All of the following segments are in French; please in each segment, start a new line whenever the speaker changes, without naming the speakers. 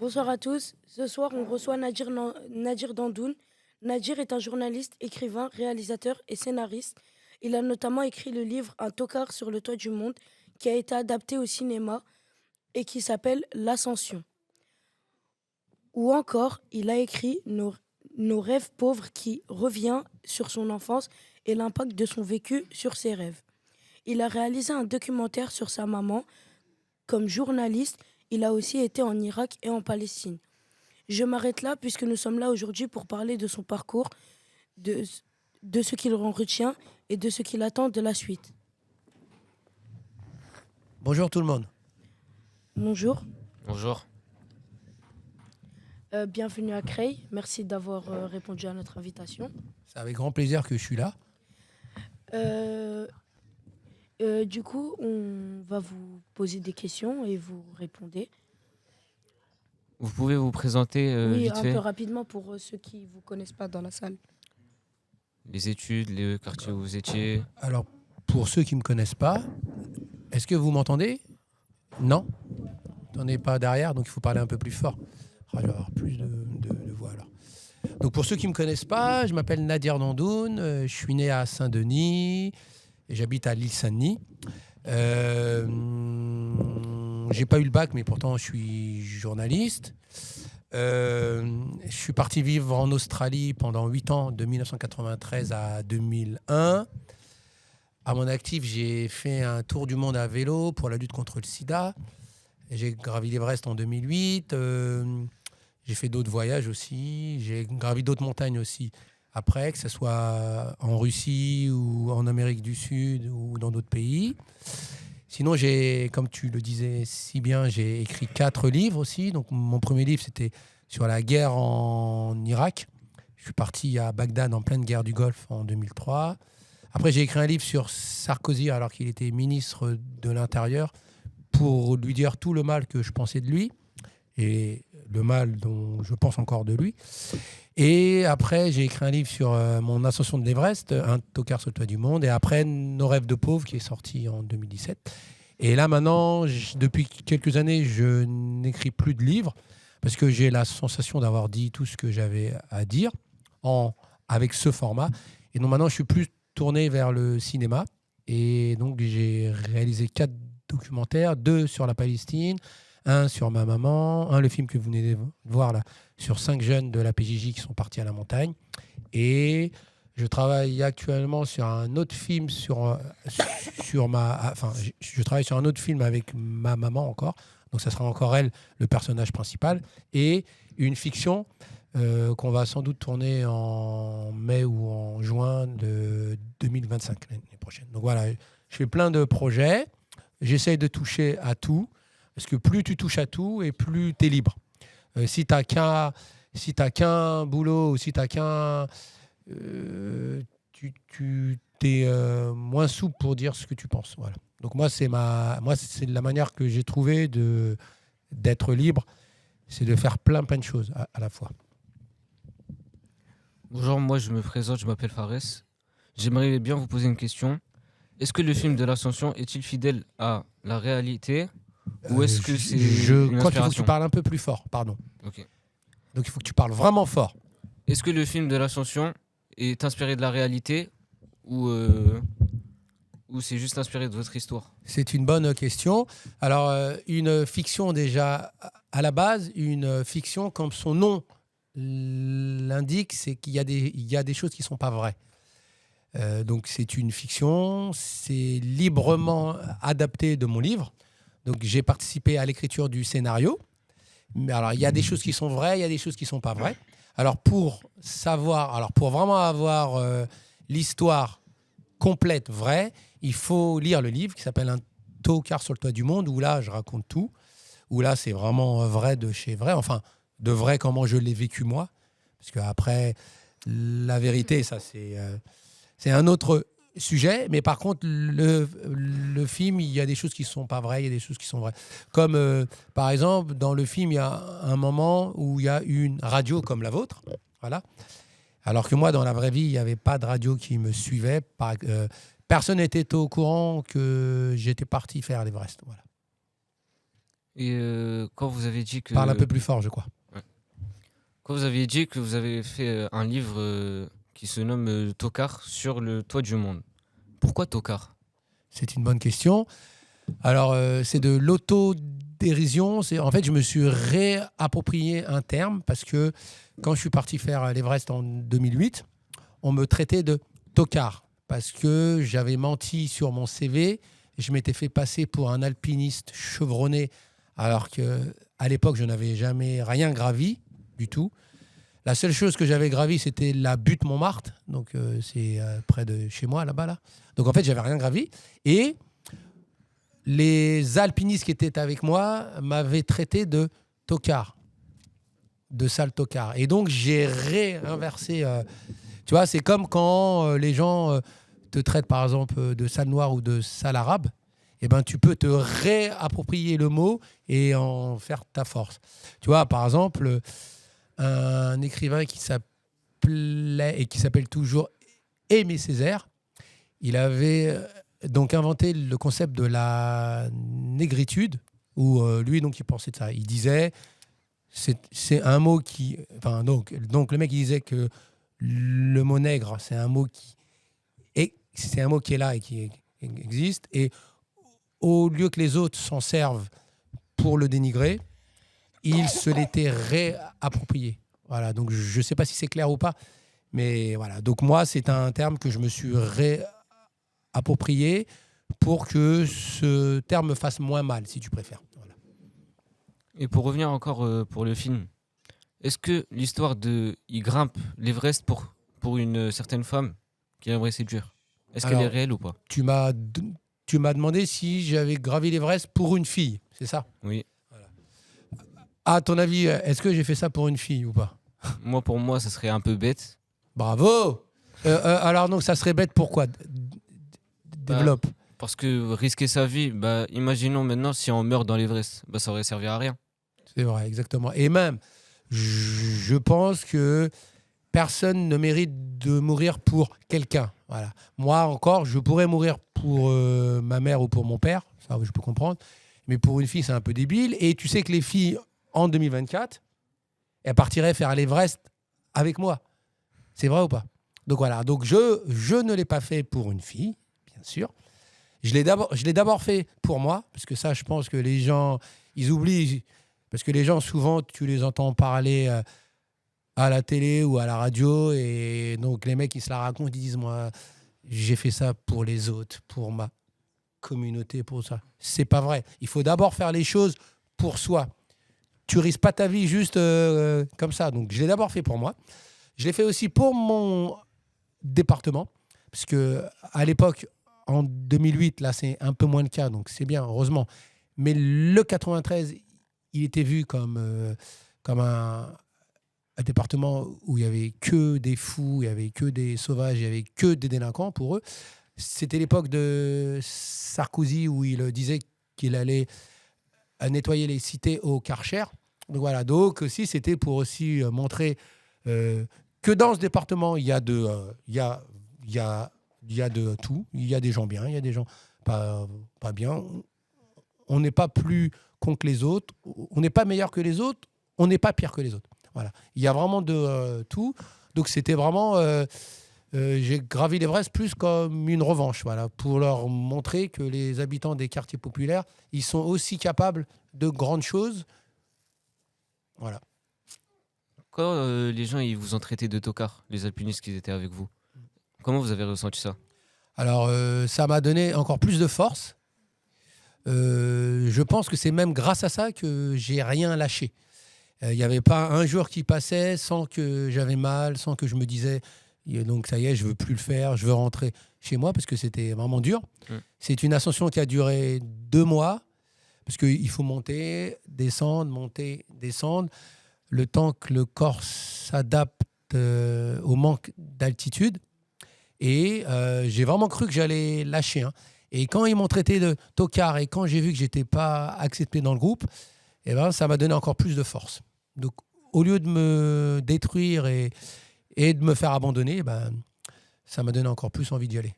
Bonsoir à tous. Ce soir, on reçoit Nadir Dandoun. Nadir est un journaliste, écrivain, réalisateur et scénariste. Il a notamment écrit le livre Un tocard sur le toit du monde, qui a été adapté au cinéma et qui s'appelle L'Ascension. Ou encore, il a écrit Nos rêves pauvres, qui revient sur son enfance et l'impact de son vécu sur ses rêves. Il a réalisé un documentaire sur sa maman. Comme journaliste, il a aussi été en Irak et en Palestine. Je m'arrête là puisque nous sommes là aujourd'hui pour parler de son parcours, de, de ce qu'il en retient et de ce qu'il attend de la suite.
Bonjour tout le monde.
Bonjour,
Bonjour.
bienvenue à Creil. Merci d'avoir répondu à notre invitation.
C'est avec grand plaisir que je suis là.
Euh, du coup, on va vous poser des questions et vous répondez.
Vous pouvez vous présenter
Oui,
vite
un
fait
peu rapidement pour ceux qui ne vous connaissent pas dans la salle.
les études, le quartier où vous étiez.
Alors, pour ceux qui ne me connaissent pas, est-ce que vous m'entendez? Non? Vous n'en pas derrière, donc il faut parler un peu plus fort. Ah, je vais avoir plus de voix alors. Donc pour ceux qui ne me connaissent pas, je m'appelle Nadir Dandoun, je suis né à Saint-Denis, et j'habite à l'île Saint-Denis. J'ai pas eu le bac, mais pourtant je suis journaliste. Je suis parti vivre en Australie pendant 8 ans, de 1993 à 2001. À mon actif, j'ai fait un tour du monde à vélo pour la lutte contre le sida. J'ai gravi l'Everest en 2008. J'ai fait d'autres voyages aussi. J'ai gravi d'autres montagnes aussi. Après, que ce soit en Russie ou en Amérique du Sud ou dans d'autres pays. Sinon, comme tu le disais si bien, j'ai écrit 4 livres aussi. Donc, mon premier livre, c'était sur la guerre en Irak. Je suis parti à Bagdad en pleine guerre du Golfe en 2003. Après, j'ai écrit un livre sur Sarkozy alors qu'il était ministre de l'Intérieur pour lui dire tout le mal que je pensais de lui et le mal dont je pense encore de lui. Et après, j'ai écrit un livre sur mon ascension de l'Everest, Un tocard sur le toit du monde. Et après, Nos rêves de pauvre, qui est sorti en 2017. Et là, maintenant, depuis quelques années, je n'écris plus de livres parce que j'ai la sensation d'avoir dit tout ce que j'avais à dire avec ce format. Et donc maintenant, je suis plus tourné vers le cinéma. Et donc, j'ai réalisé 4 documentaires, 2 sur la Palestine, un sur ma maman, un le film que vous venez de voir là, sur 5 jeunes de la PJJ qui sont partis à la montagne. Et je travaille actuellement sur un autre film je travaille sur un autre film avec ma maman encore. Donc ça sera encore elle, le personnage principal. Et une fiction qu'on va sans doute tourner en mai ou en juin de 2025, l'année prochaine. Donc voilà, je fais plein de projets. J'essaye de toucher à tout. Parce que plus tu touches à tout et plus tu es libre. Si tu n'as qu'un boulot ou si tu n'as qu'un... tu es moins souple pour dire ce que tu penses. Voilà. Donc moi, c'est la manière que j'ai trouvé d'être libre, c'est de faire plein de choses à la fois.
Bonjour, moi je me présente, je m'appelle Fares. J'aimerais bien vous poser une question. Est-ce que le film de l'Ascension est-il fidèle à la réalité ou est-ce que c'est une
Quand il faut que tu
inspiration?
parles un peu plus fort, pardon.
Ok.
Donc il faut que tu parles vraiment fort.
Est-ce que le film de l'Ascension est inspiré de la réalité ou c'est juste inspiré de votre histoire?
C'est une bonne question. Alors, une fiction déjà, à la base, une fiction, comme son nom l'indique, c'est qu'il y a des choses qui ne sont pas vraies. Donc, c'est une fiction, c'est librement adapté de mon livre. Donc, j'ai participé à l'écriture du scénario. Mais alors, il y a des choses qui sont vraies, il y a des choses qui ne sont pas vraies. Alors, pour vraiment avoir l'histoire complète, vraie, il faut lire le livre qui s'appelle Un tocard sur le toit du monde, où là, je raconte tout, où là, c'est vraiment vrai de chez vrai, enfin, de vrai comment je l'ai vécu moi. Parce qu'après, la vérité, ça, c'est un autre sujet. Mais par contre, le film, il y a des choses qui ne sont pas vraies, il y a des choses qui sont vraies. Comme, par exemple, dans le film, il y a un moment où il y a une radio comme la vôtre, voilà. Alors que moi, dans la vraie vie, il n'y avait pas de radio qui me suivait. Personne n'était au courant que j'étais parti faire l'Everest. Voilà.
Et quand vous avez dit que
Parle un peu plus fort, je crois.
ouais. Quand vous avez dit que vous avez fait un livre qui se nomme Tokar sur le toit du monde. Pourquoi Tokar?
C'est une bonne question. Alors, c'est de l'autodérision. En fait, je me suis réapproprié un terme parce que quand je suis parti faire l'Everest en 2008, on me traitait de tocard parce que j'avais menti sur mon CV. Je m'étais fait passer pour un alpiniste chevronné alors qu'à l'époque, je n'avais jamais rien gravi du tout. La seule chose que j'avais gravi, c'était la butte Montmartre. Donc, c'est près de chez moi, là-bas. Là. Donc, en fait, j'avais rien gravi. Et les alpinistes qui étaient avec moi m'avaient traité de tocard, de sale tocard. Et donc, j'ai réinversé. Tu vois, c'est comme quand les gens te traitent, par exemple, de sale noir ou de sale arabe. Eh ben, tu peux te réapproprier le mot et en faire ta force. Tu vois, par exemple, un écrivain qui s'appelait et qui s'appelle toujours Aimé Césaire, il avait donc inventé le concept de la négritude, où lui, donc, il pensait de ça. Il disait, c'est un mot qui... Enfin, donc le mec, il disait que le mot nègre, c'est un mot c'est un mot qui est là et qui existe. Et au lieu que les autres s'en servent pour le dénigrer, il se l'était réapproprié. Voilà, donc je ne sais pas si c'est clair ou pas, mais voilà. Donc moi, c'est un terme que je me suis réapproprié pour que ce terme me fasse moins mal, si tu préfères. Voilà.
Et pour revenir encore pour le film, est-ce que l'histoire de il grimpe l'Everest pour une certaine femme qui aimerait séduire, est-ce qu'elle est
Alors,
réelle ou pas?
tu m'as demandé si j'avais gravi l'Everest pour une fille, c'est ça?
Oui.
À ton avis, est-ce que j'ai fait ça pour une fille ou pas?
Moi, pour moi, ça serait un peu bête.
Bravo. Alors donc, ça serait bête pourquoi? Développe.
Parce que risquer sa vie, bah, imaginons maintenant si on meurt dans l'Everest, bah, ça aurait servi à rien.
C'est vrai, exactement. Et même, je pense que personne ne mérite de mourir pour quelqu'un. Voilà. Moi encore, je pourrais mourir pour ma mère ou pour mon père, ça je peux comprendre. Mais pour une fille, c'est un peu débile. Et tu sais que les filles, en 2024, elles partiraient faire l'Everest avec moi. C'est vrai ou pas? Donc voilà. Donc je ne l'ai pas fait pour une fille, bien sûr. Je l'ai d'abord fait pour moi, parce que ça, je pense que les gens, ils oublient. Parce que les gens, souvent, tu les entends parler à la télé ou à la radio. Et donc, les mecs, ils se la racontent, ils disent, moi, j'ai fait ça pour les autres, pour ma communauté, pour ça. C'est pas vrai. Il faut d'abord faire les choses pour soi. Tu risques pas ta vie juste comme ça. Donc, je l'ai d'abord fait pour moi. Je l'ai fait aussi pour mon département. Parce que à l'époque, en 2008, là, c'est un peu moins le cas. Donc, c'est bien, heureusement. Mais le 93, il était vu comme un département où il n'y avait que des fous, il n'y avait que des sauvages, il n'y avait que des délinquants pour eux. C'était l'époque de Sarkozy où il disait qu'il allait nettoyer les cités au Karcher. Donc voilà, donc aussi c'était pour aussi montrer que dans ce département il y a de tout. Il y a des gens bien, il y a des gens pas bien. On n'est pas plus con que les autres, on n'est pas meilleur que les autres, on n'est pas pire que les autres. Voilà, il y a vraiment de tout. Donc c'était vraiment j'ai gravi l'Everest plus comme une revanche, voilà, pour leur montrer que les habitants des quartiers populaires, ils sont aussi capables de grandes choses. Voilà.
Quand les gens ils vous ont traité de tocard, les alpinistes qui étaient avec vous, comment vous avez ressenti ça?
Alors, ça m'a donné encore plus de force. Je pense que c'est même grâce à ça que j'ai rien lâché. Il n'y avait pas un jour qui passait sans que j'avais mal, sans que je me disais donc ça y est, je veux plus le faire, je veux rentrer chez moi parce que c'était vraiment dur. C'est une ascension qui a duré 2 mois parce qu'il faut monter, descendre, le temps que le corps s'adapte au manque d'altitude. Et j'ai vraiment cru que j'allais lâcher. Hein. Et quand ils m'ont traité de tocard et quand j'ai vu que j'étais pas accepté dans le groupe, eh ben, ça m'a donné encore plus de force. Donc, au lieu de me détruire et de me faire abandonner, eh ben, ça m'a donné encore plus envie d'y aller.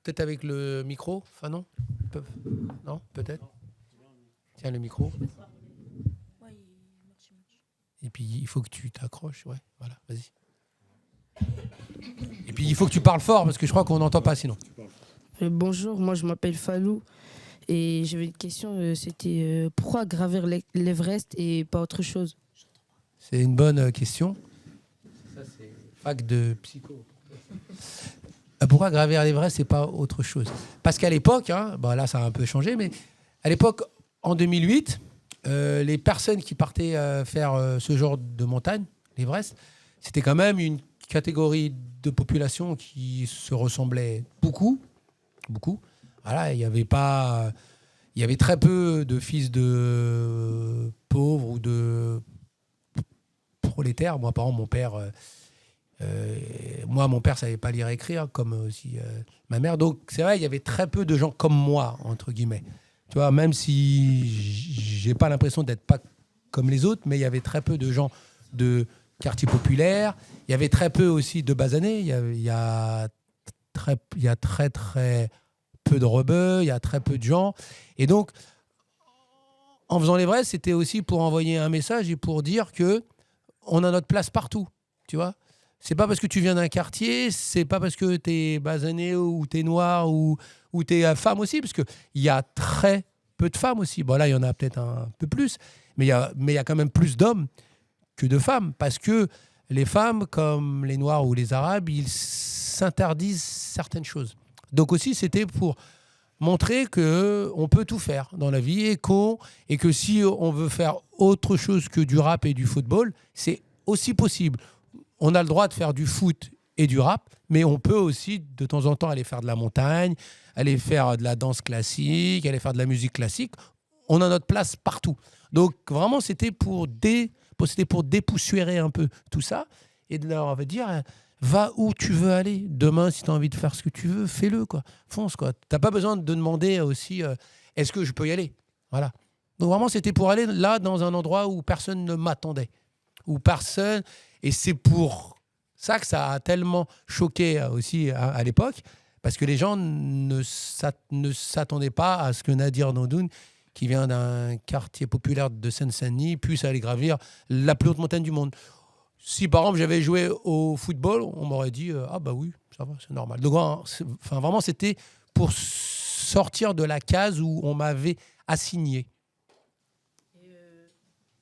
peut-être avec le micro. Enfin non. Non, peut-être. Tiens le micro. Et puis il faut que tu t'accroches. Ouais, voilà, vas-y. Et puis il faut que tu parles fort parce que je crois qu'on n'entend pas sinon.
Bonjour, moi je m'appelle Falou et j'avais une question, c'était pourquoi gravir l'Everest et pas autre chose?
C'est une bonne question. Ça, c'est fac de psycho. Pourquoi gravir l'Everest et pas autre chose? Parce qu'à l'époque, là ça a un peu changé, mais à l'époque, en 2008, les personnes qui partaient faire ce genre de montagne, l'Everest, c'était quand même une catégorie de population qui se ressemblait beaucoup. Voilà, il y avait très peu de fils de pauvres ou de prolétaires. Moi, par exemple, mon père savait pas lire et écrire, comme aussi ma mère. Donc, c'est vrai, il y avait très peu de gens comme moi, entre guillemets. Tu vois, même si j'ai pas l'impression d'être pas comme les autres, mais il y avait très peu de gens de quartier populaire. Il y avait très peu aussi de basanés. Il y a très peu de rebeux, il y a très peu de gens. Et donc, en faisant l'Everest, c'était aussi pour envoyer un message et pour dire que on a notre place partout, tu vois. C'est pas parce que tu viens d'un quartier, c'est pas parce que tu es basané ou tu es noir ou tu es femme aussi, parce qu'il y a très peu de femmes aussi. Bon, là, il y en a peut-être un peu plus, mais il y a quand même plus d'hommes que de femmes, parce que les femmes, comme les Noirs ou les Arabes, ils s'interdisent certaines choses. Donc aussi, c'était pour montrer qu'on peut tout faire dans la vie et que si on veut faire autre chose que du rap et du football, c'est aussi possible. On a le droit de faire du foot et du rap, mais on peut aussi de temps en temps aller faire de la montagne, aller faire de la danse classique, aller faire de la musique classique. On a notre place partout. Donc vraiment, c'était pour dépoussiérer un peu tout ça et de leur dire va où tu veux aller. Demain, si tu as envie de faire ce que tu veux, fais-le, quoi. Fonce, quoi. Tu n'as pas besoin de demander aussi est-ce que je peux y aller. Voilà. Donc vraiment, c'était pour aller là, dans un endroit où personne ne m'attendait. Où personne... Et c'est pour ça que ça a tellement choqué aussi à l'époque, parce que les gens ne s'attendaient pas à ce que Nadir Nandoun, qui vient d'un quartier populaire de Seine-Saint-Denis, puisse aller gravir la plus haute montagne du monde. Si par exemple j'avais joué au football, on m'aurait dit ah bah oui, ça va, c'est normal. Donc vraiment c'était pour sortir de la case où on m'avait assigné.
Et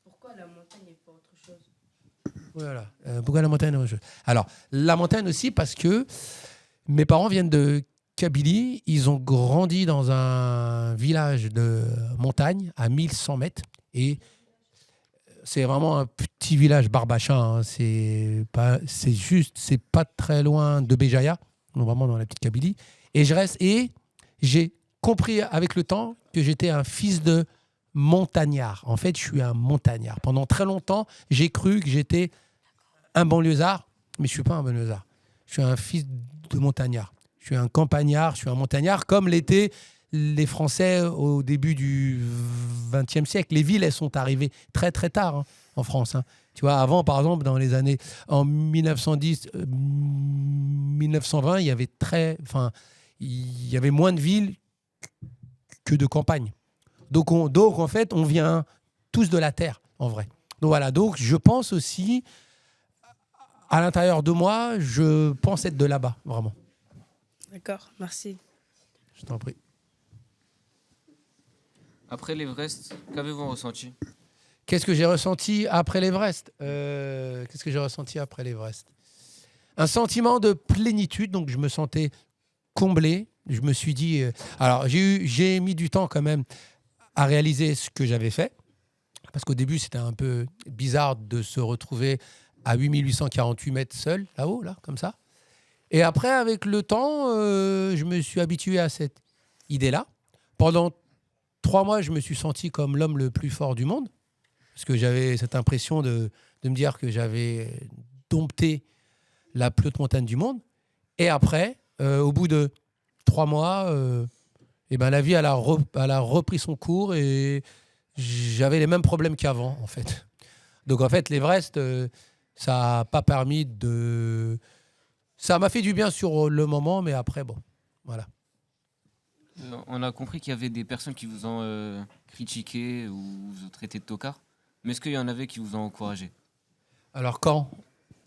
pourquoi la montagne et pas autre chose?
Voilà. Pourquoi la montagne? Alors la montagne aussi parce que mes parents viennent de Kabylie, ils ont grandi dans un village de montagne à 1100 mètres et c'est vraiment un petit village barbachin. Hein. C'est pas très loin de Béjaïa, donc vraiment dans la petite Kabylie. Et j'ai compris avec le temps que j'étais un fils de montagnard. En fait, je suis un montagnard. Pendant très longtemps, j'ai cru que j'étais un banlieusard, mais je suis pas un banlieusard. Je suis un fils de montagnard. Je suis un campagnard, je suis un montagnard, comme l'étaient les Français au début du XXe siècle. Les villes, elles sont arrivées très très tard en France. Hein. Tu vois, avant, par exemple, dans les années en 1910, 1920, il y avait moins de villes que de campagnes. Donc en fait, on vient tous de la terre, en vrai. Donc voilà. Donc je pense aussi, à l'intérieur de moi, je pense être de là-bas, vraiment.
D'accord, merci.
Je t'en prie.
Après l'Everest, qu'avez-vous ressenti?
Qu'est-ce que j'ai ressenti après l'Everest Un sentiment de plénitude, donc je me sentais comblé. Je me suis dit... alors, j'ai mis du temps quand même à réaliser ce que j'avais fait, parce qu'au début, c'était un peu bizarre de se retrouver à 8848 mètres seul, là-haut, là, comme ça. Et après, avec le temps, je me suis habitué à cette idée-là. Pendant 3 mois, je me suis senti comme l'homme le plus fort du monde, parce que j'avais cette impression de me dire que j'avais dompté la plus haute montagne du monde. Et après, au bout de 3 mois, la vie elle a repris son cours et j'avais les mêmes problèmes qu'avant, en fait. Donc, en fait, l'Everest, ça n'a pas permis de... Ça m'a fait du bien sur le moment, mais après, bon, voilà.
On a compris qu'il y avait des personnes qui vous ont critiqué ou vous ont traité de tocard. Mais est-ce qu'il y en avait qui vous ont encouragé?
Alors quand?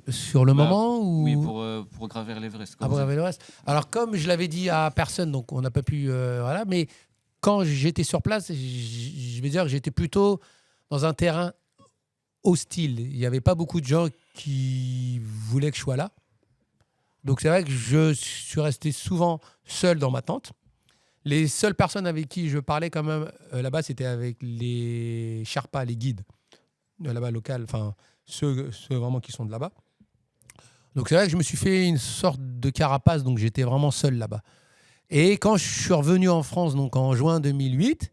Sur le
Bah,
moment ou
Oui, pour gravir l'Everest.
après avec le reste. Alors comme je l'avais dit à personne, donc on n'a pas pu, voilà. Mais quand j'étais sur place, je vais dire que j'étais plutôt dans un terrain hostile. Il n'y avait pas beaucoup de gens qui voulaient que je sois là. Donc c'est vrai que je suis resté souvent seul dans ma tente. Les seules personnes avec qui je parlais quand même là-bas, c'était avec les Sherpas, les guides là-bas locaux, enfin ceux vraiment qui sont de là-bas. Donc c'est vrai que je me suis fait une sorte de carapace, donc j'étais vraiment seul là-bas. Et quand je suis revenu en France, donc en juin 2008,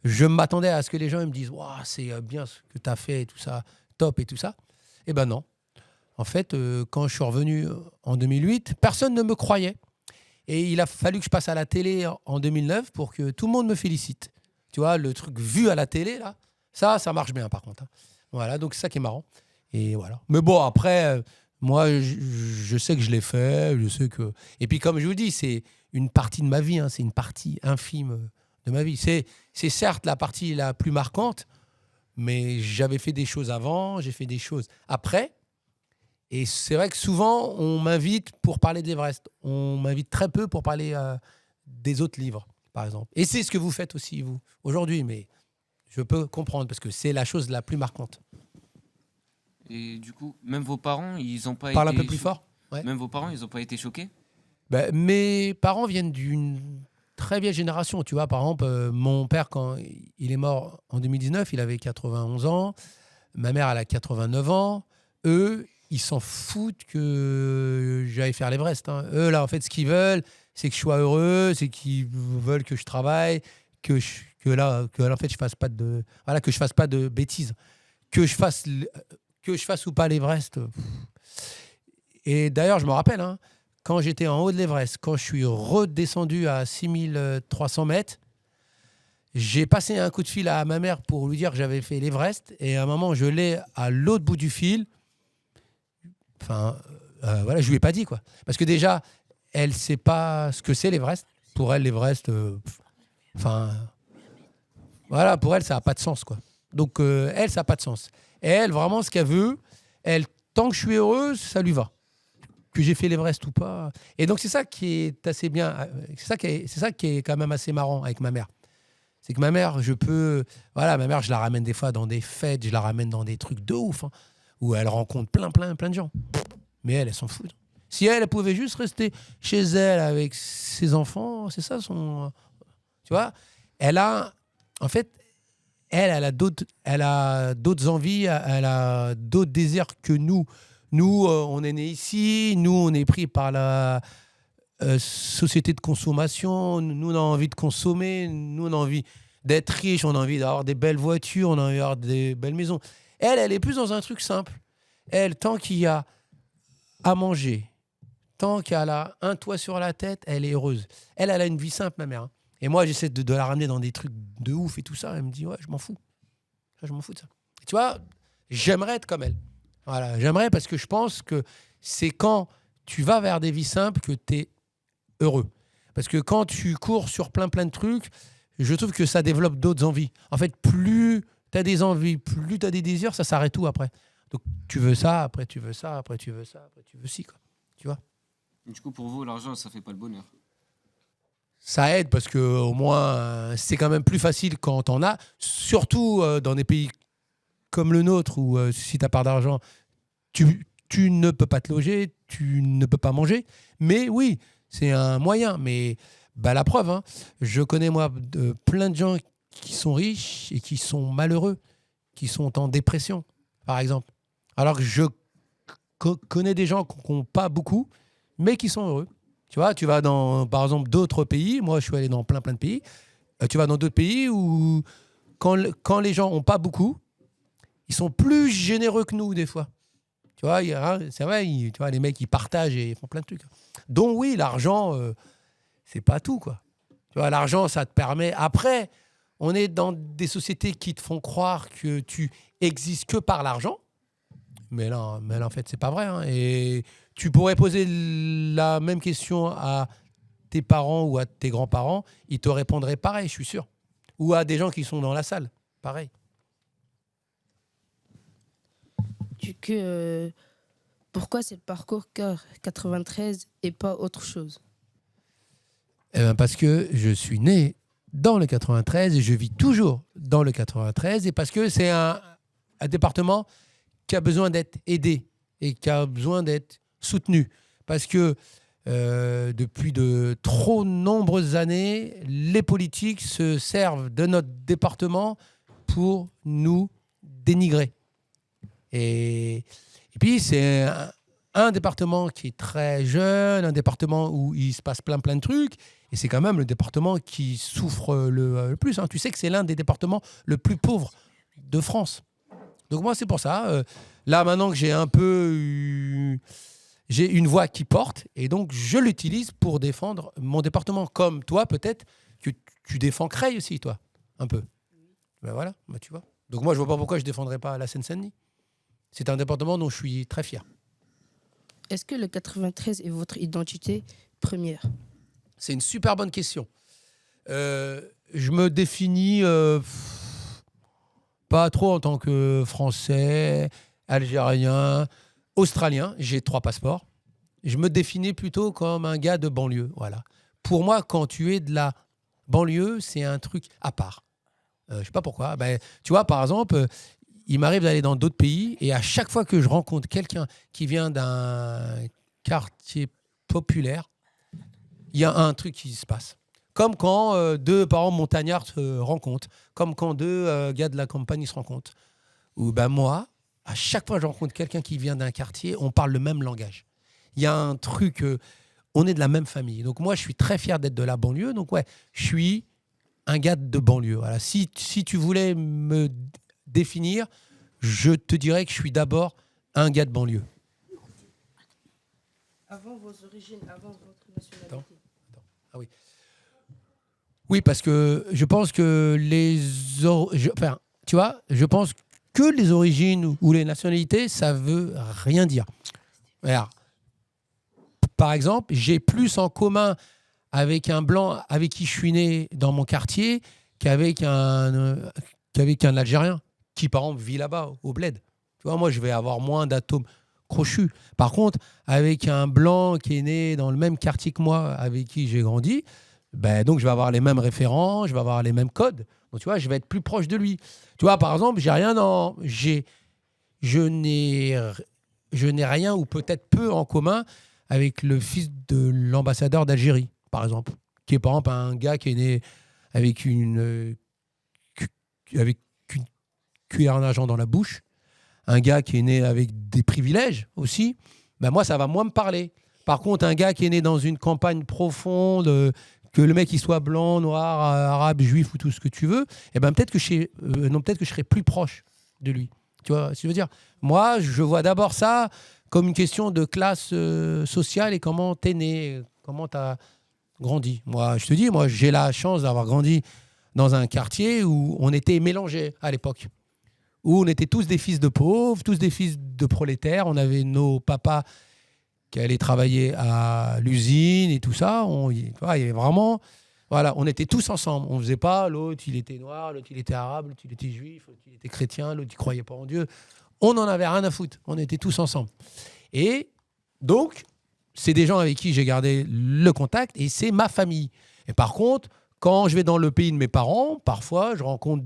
je m'attendais à ce que les gens ils me disent Waouh, c'est bien ce que tu as fait et tout ça, top et tout ça. Eh ben non. En fait, quand je suis revenu en 2008, personne ne me croyait. Et il a fallu que je passe à la télé en 2009 pour que tout le monde me félicite. Tu vois, le truc vu à la télé, là, ça marche bien par contre, hein. Voilà, donc c'est ça qui est marrant. Et voilà. Mais bon, après, moi, je sais que je l'ai fait. Je sais que... Et puis, comme je vous dis, c'est une partie de ma vie. Hein, c'est une partie infime de ma vie. C'est certes la partie la plus marquante, mais j'avais fait des choses avant, j'ai fait des choses après. Et c'est vrai que souvent, on m'invite pour parler d'Everest. On m'invite très peu pour parler des autres livres, par exemple. Et c'est ce que vous faites aussi, vous, aujourd'hui. Mais je peux comprendre, parce que c'est la chose la plus marquante.
Et du coup, même vos parents, ils n'ont pas
Parle un
été
peu plus fort. Ouais.
Même vos parents, ils n'ont pas été choqués?
Ben, mes parents viennent d'une très vieille génération. Tu vois, par exemple, mon père, quand il est mort en 2019, il avait 91 ans. Ma mère, elle a 89 ans. Eux, ils s'en foutent que j'aille faire l'Everest, hein. Eux, là, en fait, ce qu'ils veulent, c'est que je sois heureux, c'est qu'ils veulent que je travaille, que là, en fait, je fasse pas de, voilà, que je fasse pas de bêtises, que je fasse, que je fasse ou pas l'Everest. Et d'ailleurs, je me rappelle, hein, quand j'étais en haut de l'Everest, quand je suis redescendu à 6300 mètres, j'ai passé un coup de fil à ma mère pour lui dire que j'avais fait l'Everest. Et à un moment, je l'ai à l'autre bout du fil. Enfin, voilà, je lui ai pas dit, quoi. Parce que déjà, elle ne sait pas ce que c'est l'Everest. Pour elle, l'Everest, enfin, voilà, pour elle, ça n'a pas de sens, quoi. Donc, elle, ça n'a pas de sens. Et elle, vraiment, ce qu'elle veut, elle, tant que je suis heureuse, ça lui va. Que j'ai fait l'Everest ou pas. Et donc, c'est ça qui est assez bien. C'est ça qui est quand même assez marrant avec ma mère. C'est que ma mère, voilà, ma mère, je la ramène des fois dans des fêtes, je la ramène dans des trucs de ouf, hein, où elle rencontre plein de gens. Mais elle s'en fout. Si elle pouvait juste rester chez elle avec ses enfants, c'est ça son... Tu vois, en fait, elle a d'autres envies, elle a d'autres désirs que nous. Nous, on est nés ici, nous, on est pris par la société de consommation, nous, on a envie de consommer, nous, on a envie d'être riche, on a envie d'avoir des belles voitures, on a envie d'avoir des belles maisons. Elle est plus dans un truc simple. Elle, tant qu'il y a à manger, tant qu'elle a un toit sur la tête, elle est heureuse. Elle a une vie simple, ma mère, hein. Et moi, j'essaie de la ramener dans des trucs de ouf et tout ça. Elle me dit, ouais, je m'en fous. Je m'en fous de ça. Et tu vois, j'aimerais être comme elle. Voilà, j'aimerais parce que je pense que c'est quand tu vas vers des vies simples que tu es heureux. Parce que quand tu cours sur plein de trucs, je trouve que ça développe d'autres envies. En fait, plus tu as des envies, plus tu as des désirs, ça s'arrête tout après. Donc tu veux ça, après tu veux ça, après tu veux ça, après tu veux ci, quoi. Tu vois ?
Du coup, pour vous, l'argent, ça fait pas le bonheur.
Ça aide parce que au moins c'est quand même plus facile quand t'en as, surtout dans des pays comme le nôtre où si t'as pas d'argent, tu ne peux pas te loger, tu ne peux pas manger. Mais oui, c'est un moyen. Mais bah, la preuve, hein, je connais moi plein de gens qui sont riches et qui sont malheureux, qui sont en dépression, par exemple. Alors que je connais des gens qui n'ont pas beaucoup, mais qui sont heureux. Tu vois, tu vas dans, par exemple, d'autres pays. Moi, je suis allé dans plein de pays. Tu vas dans d'autres pays où, quand les gens n'ont pas beaucoup, ils sont plus généreux que nous, des fois. Tu vois, c'est vrai, tu vois, les mecs, ils partagent et ils font plein de trucs. Donc, oui, l'argent, c'est pas tout, quoi. Tu vois, l'argent, ça te permet... Après, on est dans des sociétés qui te font croire que tu existes que par l'argent. Mais là, en fait, c'est pas vrai, hein. Et tu pourrais poser la même question à tes parents ou à tes grands-parents, ils te répondraient pareil, je suis sûr. Ou à des gens qui sont dans la salle, pareil.
Pourquoi c'est le parcours cœur 93 et pas autre chose?
Eh ben parce que je suis né dans le 93 et je vis toujours dans le 93 et parce que c'est un département qui a besoin d'être aidé et qui a besoin d'être soutenu. Parce que depuis de trop nombreuses années, les politiques se servent de notre département pour nous dénigrer. Et puis, c'est un département qui est très jeune, un département où il se passe plein de trucs. Et c'est quand même le département qui souffre le plus. Hein. Tu sais que c'est l'un des départements le plus pauvres de France. Donc moi, c'est pour ça. Là, maintenant que j'ai un peu... j'ai une voix qui porte, et donc je l'utilise pour défendre mon département. Comme toi, peut-être, que tu défends Creil aussi, toi, un peu. Ben voilà, ben tu vois. Donc moi, je vois pas pourquoi je défendrais pas la Seine-Saint-Denis. C'est un département dont je suis très fier.
Est-ce que le 93 est votre identité première?
C'est une super bonne question. Je me définis pas trop en tant que Français, Algérien, Australien. J'ai 3 passeports. Je me définis plutôt comme un gars de banlieue. Voilà. Pour moi, quand tu es de la banlieue, c'est un truc à part. Je sais pas pourquoi. Ben, tu vois, par exemple, il m'arrive d'aller dans d'autres pays et à chaque fois que je rencontre quelqu'un qui vient d'un quartier populaire, il y a un truc qui se passe. Comme quand 2 parents montagnards se rencontrent, comme quand 2 gars de la campagne se rencontrent. Ou ben moi, à chaque fois que je rencontre quelqu'un qui vient d'un quartier, on parle le même langage. Il y a un truc, on est de la même famille. Donc moi, je suis très fier d'être de la banlieue. Donc ouais, je suis un gars de banlieue. Voilà. Si tu voulais me définir, je te dirais que je suis d'abord un gars de banlieue.
Avant vos origines, avant votre nationalité.
Ah oui. Oui, parce que je pense que tu vois, je pense que les origines ou les nationalités, ça veut rien dire. Alors, par exemple, j'ai plus en commun avec un blanc avec qui je suis né dans mon quartier qu'avec un Algérien qui, par exemple, vit là-bas, au bled. Tu vois, moi, je vais avoir moins d'atomes crochus. Par contre, avec un blanc qui est né dans le même quartier que moi, avec qui j'ai grandi, ben, donc je vais avoir les mêmes référents, je vais avoir les mêmes codes. Donc, tu vois, je vais être plus proche de lui. Tu vois, par exemple, je n'ai rien ou peut-être peu en commun avec le fils de l'ambassadeur d'Algérie, par exemple, qui est par exemple un gars qui est né avec une cuillère en argent dans la bouche, un gars qui est né avec des privilèges aussi. Ben moi, ça va moins me parler. Par contre, un gars qui est né dans une campagne profonde, que le mec il soit blanc, noir, arabe, juif ou tout ce que tu veux, eh ben peut-être que je serais plus proche de lui. Tu vois ce que je veux dire? Moi, je vois d'abord ça comme une question de classe sociale et comment t'es né, comment t'as grandi. Moi, je te dis, moi, j'ai la chance d'avoir grandi dans un quartier où on était mélangés à l'époque, où on était tous des fils de pauvres, tous des fils de prolétaires. On avait nos papas qui allaient travailler à l'usine et tout ça. Il y avait vraiment... Voilà, on était tous ensemble. On ne faisait pas, l'autre, il était noir, l'autre, il était arabe, l'autre, il était juif, l'autre, il était chrétien, l'autre, il ne croyait pas en Dieu. On n'en avait rien à foutre. On était tous ensemble. Et donc, c'est des gens avec qui j'ai gardé le contact et c'est ma famille. Et par contre, quand je vais dans le pays de mes parents, parfois, je rencontre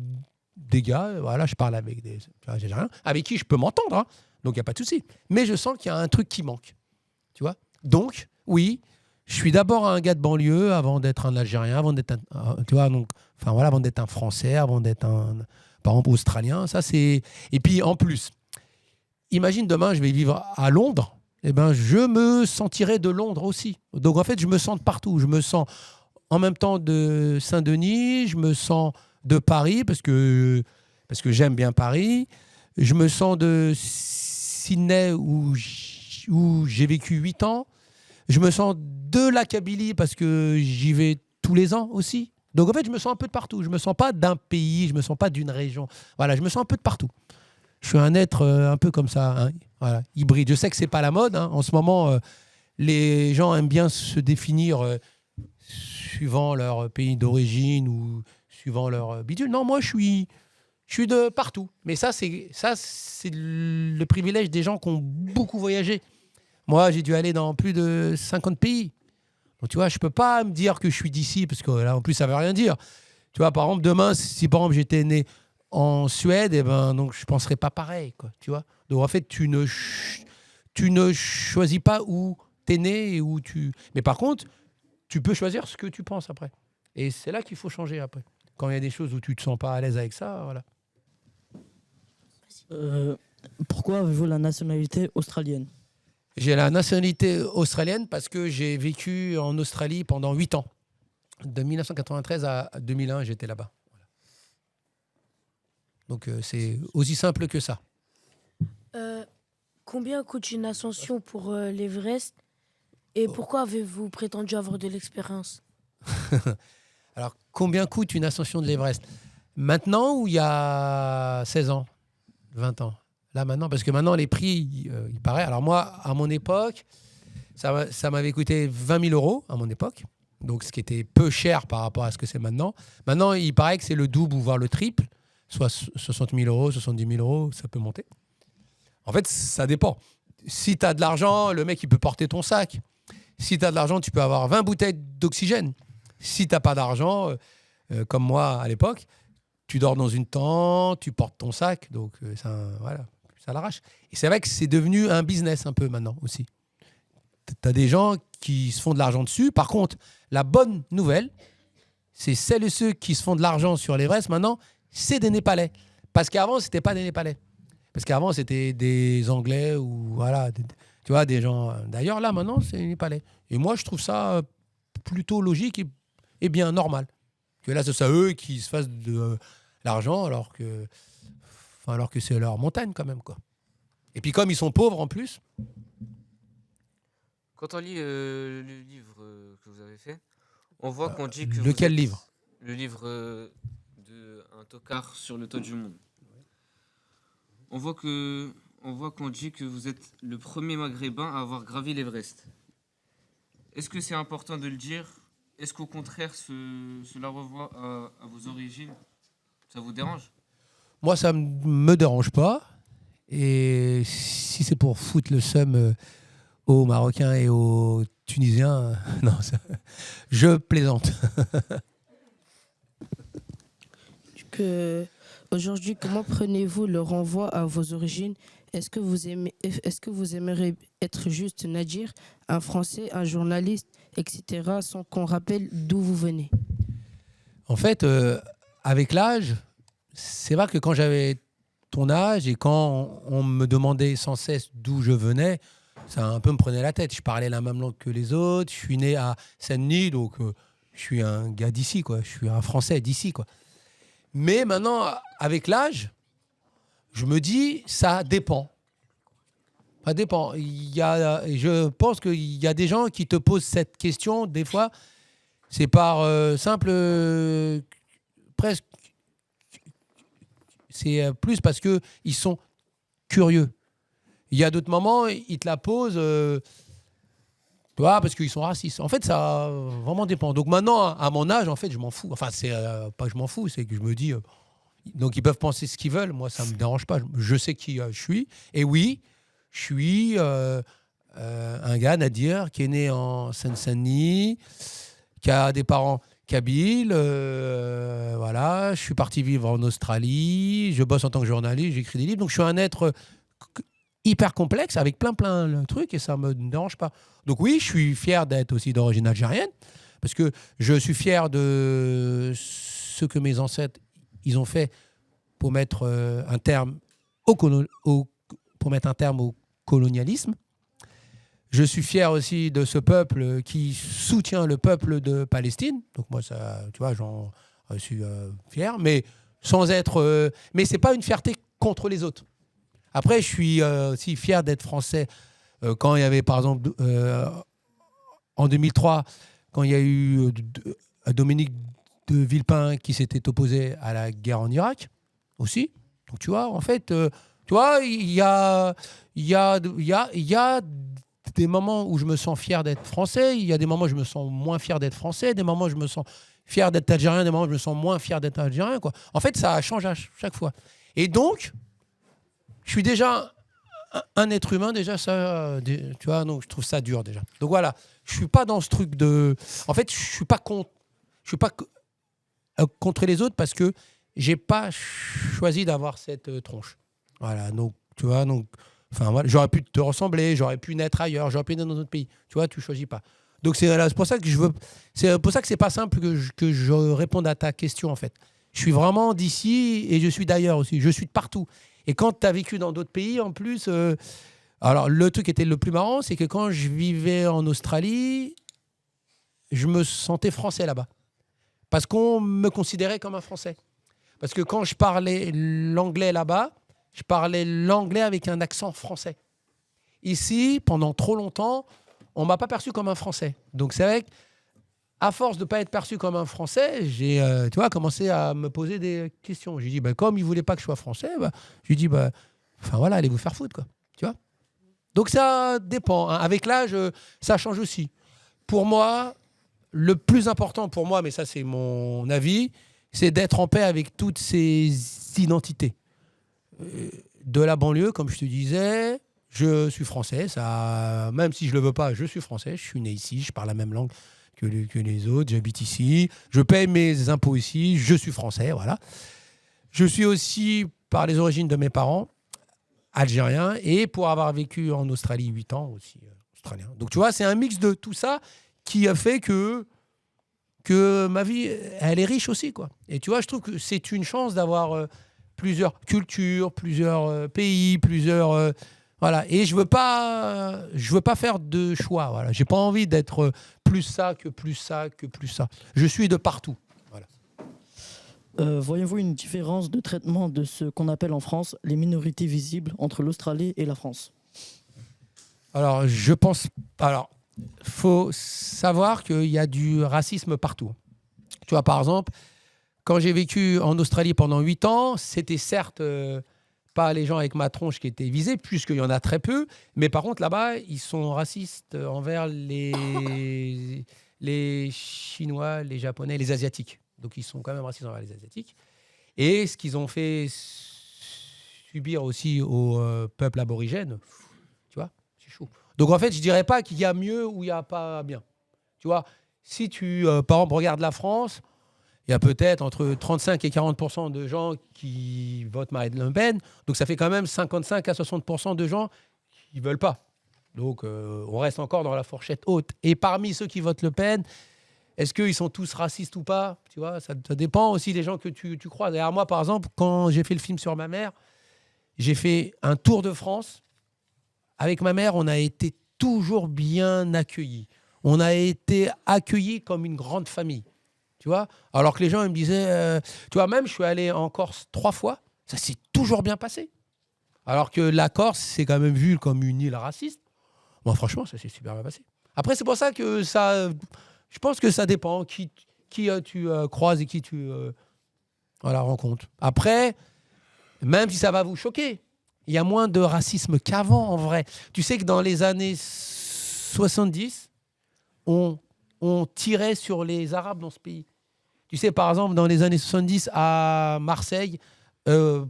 des gars, voilà, je parle avec des Algériens, avec qui je peux m'entendre, hein, donc il n'y a pas de souci. Mais je sens qu'il y a un truc qui manque. Tu vois? Donc, oui, je suis d'abord un gars de banlieue avant d'être un Algérien, avant d'être avant d'être un Français, avant d'être un, par exemple, Australien. Ça, c'est... Et puis, en plus, imagine demain, je vais vivre à Londres, eh ben, je me sentirai de Londres aussi. Donc, en fait, je me sens de partout. Je me sens en même temps de Saint-Denis, je me sens de Paris, parce que j'aime bien Paris. Je me sens de Sydney, où j'ai vécu 8 ans. Je me sens de la Kabylie, parce que j'y vais tous les ans aussi. Donc, en fait, je me sens un peu de partout. Je ne me sens pas d'un pays, je ne me sens pas d'une région. Voilà, je me sens un peu de partout. Je suis un être un peu comme ça, hein, voilà, hybride. Je sais que ce n'est pas la mode. Hein. En ce moment, les gens aiment bien se définir suivant leur pays d'origine ou suivant leur bidule. Non, moi, je suis de partout. Mais ça, c'est le privilège des gens qui ont beaucoup voyagé. Moi, j'ai dû aller dans plus de 50 pays. Donc, tu vois, je peux pas me dire que je suis d'ici, parce que là, en plus, ça veut rien dire. Tu vois, par exemple, demain, si par exemple, j'étais né en Suède, eh ben, donc, je ne penserais pas pareil, quoi, tu vois. Donc, en fait, tu ne choisis pas où tu es né et où tu... Mais par contre, tu peux choisir ce que tu penses après. Et c'est là qu'il faut changer après. Quand il y a des choses où tu ne te sens pas à l'aise avec ça, voilà.
Pourquoi avez-vous la nationalité australienne?
J'ai la nationalité australienne parce que j'ai vécu en Australie pendant 8 ans. De 1993 à 2001, j'étais là-bas. Voilà. Donc, c'est aussi simple que ça.
Combien coûte une ascension pour l'Everest et pourquoi avez-vous prétendu avoir de l'expérience?
Alors, combien coûte une ascension de l'Everest? Maintenant ou il y a 16 ans, 20 ans? Là, maintenant, parce que maintenant, les prix, il paraît. Alors moi, à mon époque, ça m'avait coûté 20 000 euros à mon époque. Donc, ce qui était peu cher par rapport à ce que c'est maintenant. Maintenant, il paraît que c'est le double ou voire le triple. Soit 60 000 euros, 70 000 euros, ça peut monter. En fait, ça dépend. Si tu as de l'argent, le mec, il peut porter ton sac. Si tu as de l'argent, tu peux avoir 20 bouteilles d'oxygène. Si tu n'as pas d'argent, comme moi à l'époque, tu dors dans une tente, tu portes ton sac. Donc, voilà. Ça l'arrache. Et c'est vrai que c'est devenu un business un peu maintenant aussi. Tu as des gens qui se font de l'argent dessus. Par contre, la bonne nouvelle, c'est celles et ceux qui se font de l'argent sur l'Everest maintenant, c'est des Népalais. Parce qu'avant, c'était pas des Népalais. Parce qu'avant, c'était des Anglais ou voilà, tu vois, des gens. D'ailleurs, là, maintenant, c'est des Népalais. Et moi, je trouve ça plutôt logique et bien normal. Que là, c'est ça eux qui se fassent de l'argent alors que c'est leur montagne quand même, quoi. Et puis comme ils sont pauvres en plus.
Quand on lit le livre que vous avez fait, on voit qu'on dit que
Lequel
vous êtes
livre?
le livre de Un tocard sur le toit du monde. On voit qu'on dit que vous êtes le premier maghrébin à avoir gravi l'Everest. Est-ce que c'est important de le dire? Est-ce qu'au contraire, cela revoit à vos origines? Ça vous dérange?
Moi, ça me dérange pas. Et si c'est pour foutre le seum aux Marocains et aux Tunisiens, non, je plaisante.
Aujourd'hui, comment prenez-vous le renvoi à vos origines? Est-ce que vous aimeriez être juste Nadir, un Français, un journaliste, etc., sans qu'on rappelle d'où vous venez?
En fait, avec l'âge, c'est vrai que quand j'avais ton âge et quand on me demandait sans cesse d'où je venais, ça un peu me prenait la tête. Je parlais la même langue que les autres. Je suis né à Saint-Denis, donc je suis un gars d'ici, quoi. Je suis un Français d'ici, quoi. Mais maintenant, avec l'âge, je me dis, ça dépend. Ça dépend. Je pense qu'il y a des gens qui te posent cette question, des fois, c'est par simple... presque... C'est plus parce qu'ils sont curieux. Il y a d'autres moments, ils te la posent... tu vois, parce qu'ils sont racistes. En fait, ça vraiment dépend. Donc maintenant, à mon âge, en fait, je m'en fous. Enfin, c'est pas que je m'en fous, c'est que je me dis... donc ils peuvent penser ce qu'ils veulent. Moi, ça ne me dérange pas. Je sais qui je suis. Et oui, je suis un gars, Nadir, qui est né en Seine-Saint-Denis, qui a des parents kabyles. Voilà, je suis parti vivre en Australie. Je bosse en tant que journaliste, j'écris des livres. Donc je suis un être hyper complexe avec plein de trucs et ça ne me dérange pas. Donc oui, je suis fier d'être aussi d'origine algérienne parce que je suis fier de ce que mes ancêtres ils ont fait pour mettre un terme pour mettre un terme au colonialisme. Je suis fier aussi de ce peuple qui soutient le peuple de Palestine. Donc moi, ça, tu vois, j'en suis fier, mais sans être. Mais c'est pas une fierté contre les autres. Après, je suis aussi fier d'être français. Quand il y avait, par exemple, en 2003, quand il y a eu Dominique de Villepin qui s'était opposé à la guerre en Irak aussi. Donc tu vois, en fait, tu vois, il y a des moments où je me sens fier d'être français, il y a des moments où je me sens moins fier d'être français, des moments où je me sens fier d'être algérien, des moments où je me sens moins fier d'être algérien, quoi. En fait, ça change à chaque fois. Et donc, je suis déjà un être humain, déjà, ça, tu vois, donc je trouve ça dur, déjà. Donc voilà, je suis pas dans ce truc de... En fait, je suis pas contre les autres parce que j'ai pas choisi d'avoir cette tronche. Voilà, donc, tu vois, donc... Enfin, voilà, j'aurais pu te ressembler, j'aurais pu naître ailleurs, j'aurais pu naître dans un autre pays. Tu vois, tu choisis pas. Donc c'est pour ça que je veux. C'est pour ça que c'est pas simple que je réponde à ta question en fait. Je suis vraiment d'ici et je suis d'ailleurs aussi. Je suis de partout. Et quand tu as vécu dans d'autres pays en plus, alors le truc qui était le plus marrant, c'est que quand je vivais en Australie, je me sentais français là-bas parce qu'on me considérait comme un Français. Parce que quand je parlais l'anglais là-bas, je parlais l'anglais avec un accent français. Ici, pendant trop longtemps, on ne m'a pas perçu comme un Français. Donc c'est vrai qu'à force de ne pas être perçu comme un Français, j'ai commencé à me poser des questions. J'ai dit, comme ils ne voulaient pas que je sois Français, je lui ai dit, voilà, allez vous faire foutre, quoi. Tu vois. Donc ça dépend. Hein. Avec l'âge, ça change aussi. Pour moi, le plus important pour moi, mais ça c'est mon avis, c'est d'être en paix avec toutes ces identités. De la banlieue, comme je te disais, je suis français. Ça, même si je ne le veux pas, je suis français. Je suis né ici, je parle la même langue que les autres. J'habite ici, je paye mes impôts ici, je suis français. Voilà. Je suis aussi, par les origines de mes parents, algérien et pour avoir vécu en Australie 8 ans aussi, australien. Donc tu vois, c'est un mix de tout ça qui a fait que ma vie, elle est riche aussi, quoi. Et tu vois, je trouve que c'est une chance d'avoir... plusieurs cultures, plusieurs pays, plusieurs voilà. Et je veux pas faire de choix. Voilà, j'ai pas envie d'être plus ça que plus ça que plus ça. Je suis de partout. Voilà.
Voyez-vous une différence de traitement de ce qu'on appelle en France les minorités visibles entre l'Australie et la France?
Alors, je pense. Alors, faut savoir qu'il y a du racisme partout. Tu vois, par exemple. Quand j'ai vécu en Australie pendant 8 ans, c'était certes pas les gens avec ma tronche qui étaient visés, puisqu'il y en a très peu, mais par contre là-bas, ils sont racistes envers les Chinois, les Japonais, les Asiatiques. Donc ils sont quand même racistes envers les Asiatiques. Et ce qu'ils ont fait subir aussi au peuple aborigène, tu vois, c'est chaud. Donc en fait, je dirais pas qu'il y a mieux ou il n'y a pas bien. Tu vois, si tu, par exemple, regardes la France, il y a peut-être entre 35 et 40% de gens qui votent Marine Le Pen. Donc, ça fait quand même 55 à 60% de gens qui ne veulent pas. Donc, on reste encore dans la fourchette haute. Et parmi ceux qui votent Le Pen, est-ce qu'ils sont tous racistes ou pas? Tu vois, ça dépend aussi des gens que tu croises. Derrière moi, par exemple, quand j'ai fait le film sur ma mère, j'ai fait un tour de France. Avec ma mère, on a été toujours bien accueillis. On a été accueillis comme une grande famille. Tu vois, alors que les gens ils me disaient, tu vois, même je suis allé en Corse 3 fois, ça s'est toujours bien passé. Alors que la Corse, c'est quand même vu comme une île raciste. Moi, franchement, ça s'est super bien passé. Après, c'est pour ça que ça, je pense que ça dépend qui tu croises et qui tu rencontres. Après, même si ça va vous choquer, il y a moins de racisme qu'avant, en vrai. Tu sais que dans les années 70, on tirait sur les Arabes dans ce pays. Tu sais, par exemple, dans les années 70, à Marseille,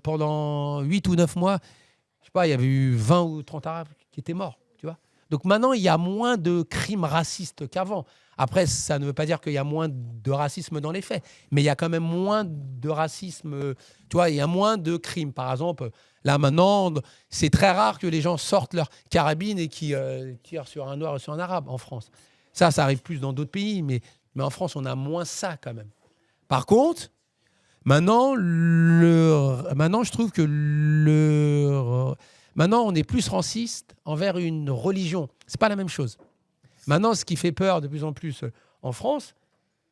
pendant 8 ou 9 mois, je sais pas, il y avait eu 20 ou 30 Arabes qui étaient morts, tu vois. Donc maintenant, il y a moins de crimes racistes qu'avant. Après, ça ne veut pas dire qu'il y a moins de racisme dans les faits, mais il y a quand même moins de racisme, tu vois, il y a moins de crimes. Par exemple, là maintenant, c'est très rare que les gens sortent leur carabine et qui tirent sur un noir ou sur un arabe en France. Ça arrive plus dans d'autres pays, mais en France, on a moins ça quand même. Par contre, maintenant, je trouve que maintenant, on est plus raciste envers une religion. C'est pas la même chose. Maintenant, ce qui fait peur de plus en plus en France,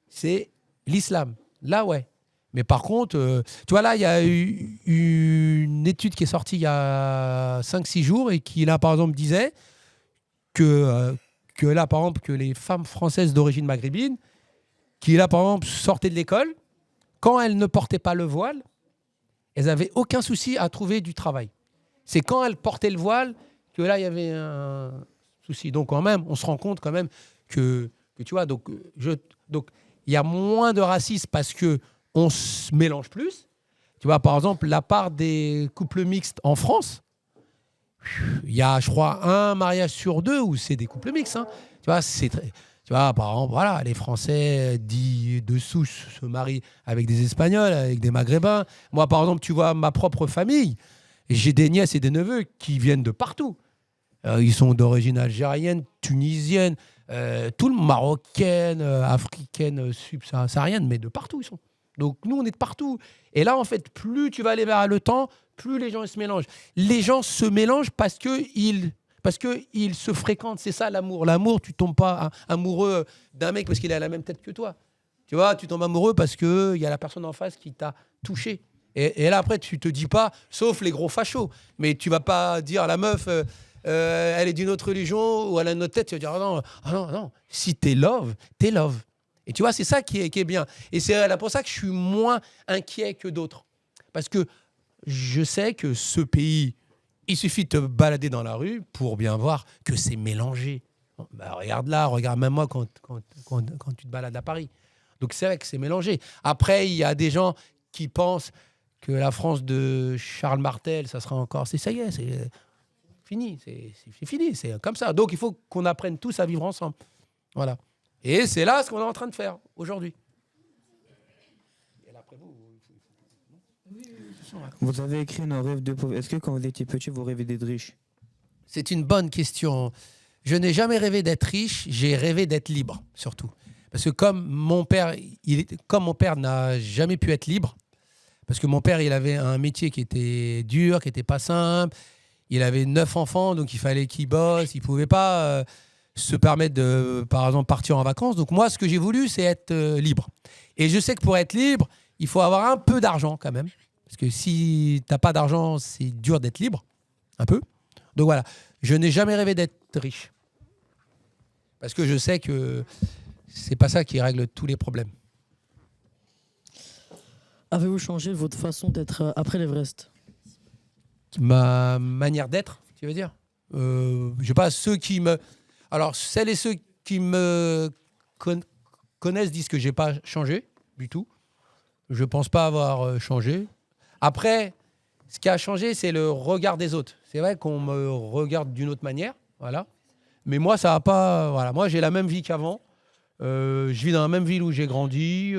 c'est l'islam. Là, ouais. Mais par contre, tu vois, là, il y a eu une étude qui est sortie il y a 5-6 jours et qui, là, par exemple, disait que là, par exemple, que les femmes françaises d'origine maghrébine, qui, là, par exemple, sortaient de l'école, quand elles ne portaient pas le voile, elles n'avaient aucun souci à trouver du travail. C'est quand elles portaient le voile que là, il y avait souci. Donc quand même, on se rend compte quand même que tu vois, donc il y a moins de racisme parce que on se mélange plus. Tu vois, par exemple, la part des couples mixtes en France, il y a, je crois, un mariage sur deux où c'est des couples mixtes. Hein. Tu vois, tu vois, par exemple, voilà, les Français dits de souche se marient avec des Espagnols, avec des Maghrébins. Moi, par exemple, tu vois, ma propre famille, j'ai des nièces et des neveux qui viennent de partout. Ils sont d'origine algérienne, tunisienne, tout le marocaine, africaine, subsaharienne, mais de partout ils sont. Donc nous, on est de partout. Et là, en fait, plus tu vas aller vers le temps, plus les gens ils se mélangent. Les gens se mélangent parce qu'ils se fréquentent. C'est ça l'amour. L'amour, tu tombes pas amoureux d'un mec parce qu'il a la même tête que toi. Tu vois, tu tombes amoureux parce qu'il y a la personne en face qui t'a touché. Et là, après, tu te dis pas, sauf les gros fachos, mais tu vas pas dire à la meuf, elle est d'une autre religion ou elle a une autre tête, tu vas dire, ah non, non. Si t'es love, t'es love. Et tu vois, c'est ça qui est bien. Et c'est là pour ça que je suis moins inquiet que d'autres. Parce que je sais que ce pays, il suffit de te balader dans la rue pour bien voir que c'est mélangé. Bah, regarde là, regarde même moi quand tu te balades à Paris. Donc c'est vrai que c'est mélangé. Après, il y a des gens qui pensent que la France de Charles Martel, ça sera encore... Ça y est, c'est fini. C'est fini, c'est comme ça. Donc il faut qu'on apprenne tous à vivre ensemble. Voilà. Et c'est là ce qu'on est en train de faire aujourd'hui.
Vous avez écrit un rêve de pauvre. Est-ce que quand vous étiez petit, vous rêvez d'être riche?
C'est une bonne question. Je n'ai jamais rêvé d'être riche, j'ai rêvé d'être libre, surtout. Parce que comme mon père n'a jamais pu être libre, parce que mon père, il avait un métier qui était dur, qui n'était pas simple, il avait 9 enfants, donc il fallait qu'il bosse, il ne pouvait pas se permettre de, par exemple, partir en vacances. Donc moi, ce que j'ai voulu, c'est être libre. Et je sais que pour être libre, il faut avoir un peu d'argent quand même. Parce que si tu n'as pas d'argent, c'est dur d'être libre, un peu. Donc voilà, je n'ai jamais rêvé d'être riche. Parce que je sais que c'est pas ça qui règle tous les problèmes.
Avez-vous changé votre façon d'être après l'Everest?
Ma manière d'être, tu veux dire je sais pas, ceux qui me... Alors, celles et ceux qui me connaissent disent que j'ai pas changé du tout. Je pense pas avoir changé. Après, ce qui a changé, c'est le regard des autres. C'est vrai qu'on me regarde d'une autre manière, voilà. Mais moi, ça va pas... Voilà, moi, j'ai la même vie qu'avant. Je vis dans la même ville où j'ai grandi.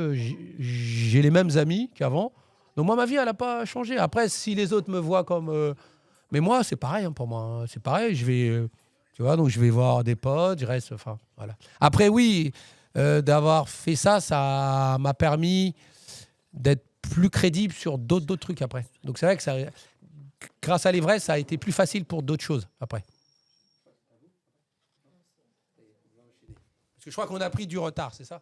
J'ai les mêmes amis qu'avant. Donc moi, ma vie, elle n'a pas changé. Après, si les autres me voient comme... mais moi, c'est pareil hein, pour moi. Hein. C'est pareil. Je vais, tu vois, donc je vais voir des potes. Je reste... Enfin, voilà. Après, oui, d'avoir fait ça, ça m'a permis d'être plus crédible sur d'autres trucs après. Donc c'est vrai que ça, grâce à l'Everest, ça a été plus facile pour d'autres choses après. Parce que je crois qu'on a pris du retard, c'est ça?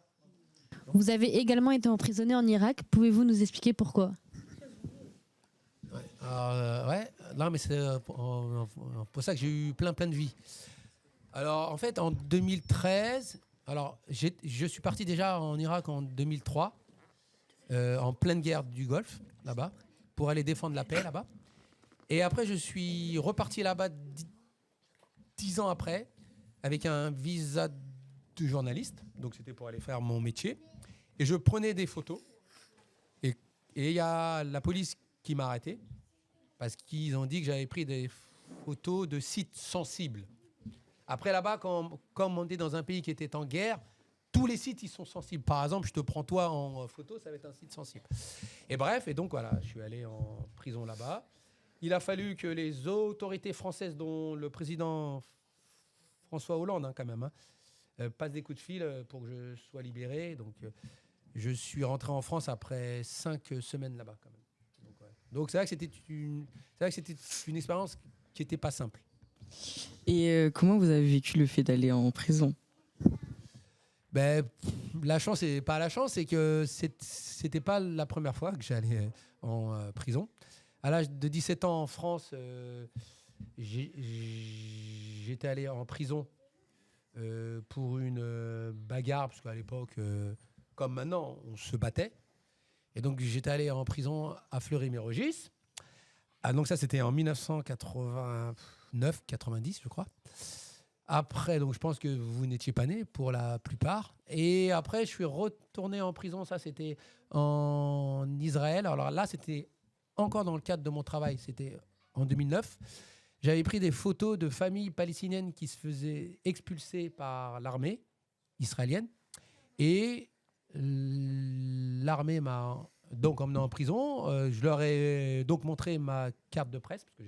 Vous avez également été emprisonné en Irak. Pouvez-vous nous expliquer pourquoi?
Ouais, non, mais c'est pour ça que j'ai eu plein de vies. Alors, en fait, en 2013, alors, je suis parti déjà en Irak en 2003, en pleine guerre du Golfe, là-bas, pour aller défendre la paix, là-bas. Et après, je suis reparti là-bas 10 ans après, avec un visa de journaliste. Donc, c'était pour aller faire mon métier. Et je prenais des photos. Et il y a la police qui m'a arrêté parce qu'ils ont dit que j'avais pris des photos de sites sensibles. Après, là-bas, comme on est dans un pays qui était en guerre, tous les sites, ils sont sensibles. Par exemple, je te prends toi en photo, ça va être un site sensible. Et bref, et donc voilà, je suis allé en prison là-bas. Il a fallu que les autorités françaises, dont le président François Hollande, hein, quand même, passent des coups de fil pour que je sois libéré. Donc, je suis rentré en France après 5 semaines là-bas, quand même. Donc c'est vrai que c'était une expérience qui n'était pas simple.
Et comment vous avez vécu le fait d'aller en prison?
Ben, la chance, c'est pas la chance, c'est que c'était pas la première fois que j'allais en prison. À l'âge de 17 ans en France, j'étais allé en prison pour une bagarre, parce qu'à l'époque, comme maintenant, on se battait. Et donc, j'étais allé en prison à Fleury-Mérogis. Ah, donc ça, c'était en 1989-90, je crois. Après, donc je pense que vous n'étiez pas né pour la plupart. Et après, je suis retourné en prison. Ça, c'était en Israël. Alors là, c'était encore dans le cadre de mon travail. C'était en 2009. J'avais pris des photos de familles palestiniennes qui se faisaient expulser par l'armée israélienne. Et l'armée m'a donc emmené en prison. Je leur ai donc montré ma carte de presse, parce que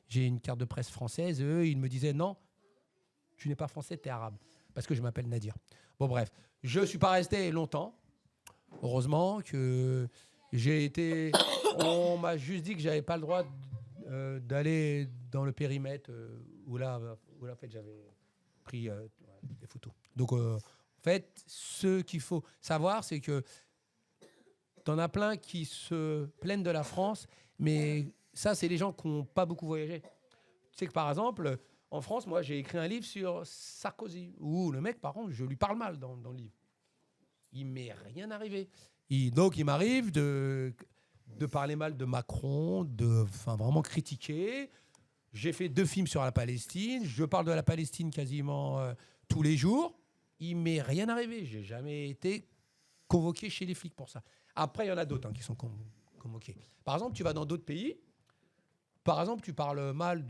j'ai une carte de presse française. Et eux, ils me disaient non, tu n'es pas français, tu es arabe. Parce que je m'appelle Nadir. Bon, bref, je ne suis pas resté longtemps. Heureusement que j'ai été. On m'a juste dit que je n'avais pas le droit d'aller dans le périmètre où là, en fait, j'avais pris des photos. Donc, en fait, ce qu'il faut savoir, c'est que tu en as plein qui se plaignent de la France, mais ça, c'est les gens qui n'ont pas beaucoup voyagé. Tu sais que, par exemple, en France, moi, j'ai écrit un livre sur Sarkozy, où le mec, par contre, je lui parle mal dans le livre. Il m'est rien arrivé. Donc, il m'arrive de parler mal de Macron, vraiment critiquer. J'ai fait 2 films sur la Palestine. Je parle de la Palestine quasiment tous les jours. Il m'est rien arrivé. J'ai jamais été convoqué chez les flics pour ça. Après, il y en a d'autres qui sont convoqués. Par exemple, tu vas dans d'autres pays. Par exemple, tu parles mal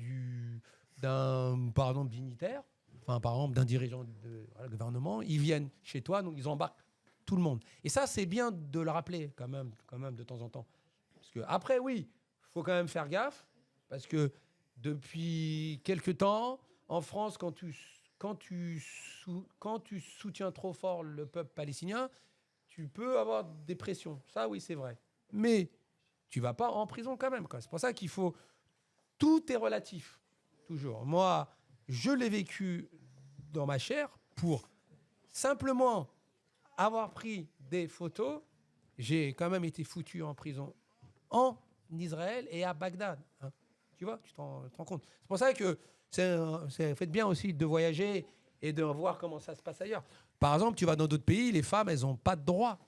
d'un par exemple dignitaire, par exemple d'un dirigeant du gouvernement. Ils viennent chez toi, donc ils embarquent tout le monde. Et ça, c'est bien de le rappeler quand même de temps en temps. Parce que après, oui, il faut quand même faire gaffe, parce que depuis quelque temps, en France, quand tu soutiens trop fort le peuple palestinien, tu peux avoir des pressions. Ça, oui, c'est vrai. Mais tu vas pas en prison quand même. C'est pour ça qu'il faut... Tout est relatif, toujours. Moi, je l'ai vécu dans ma chair pour simplement avoir pris des photos. J'ai quand même été foutu en prison en Israël et à Bagdad. Tu vois, tu t'en rends compte. C'est pour ça que faites bien aussi de voyager et de voir comment ça se passe ailleurs. Par exemple, tu vas dans d'autres pays, les femmes, elles n'ont pas de droit.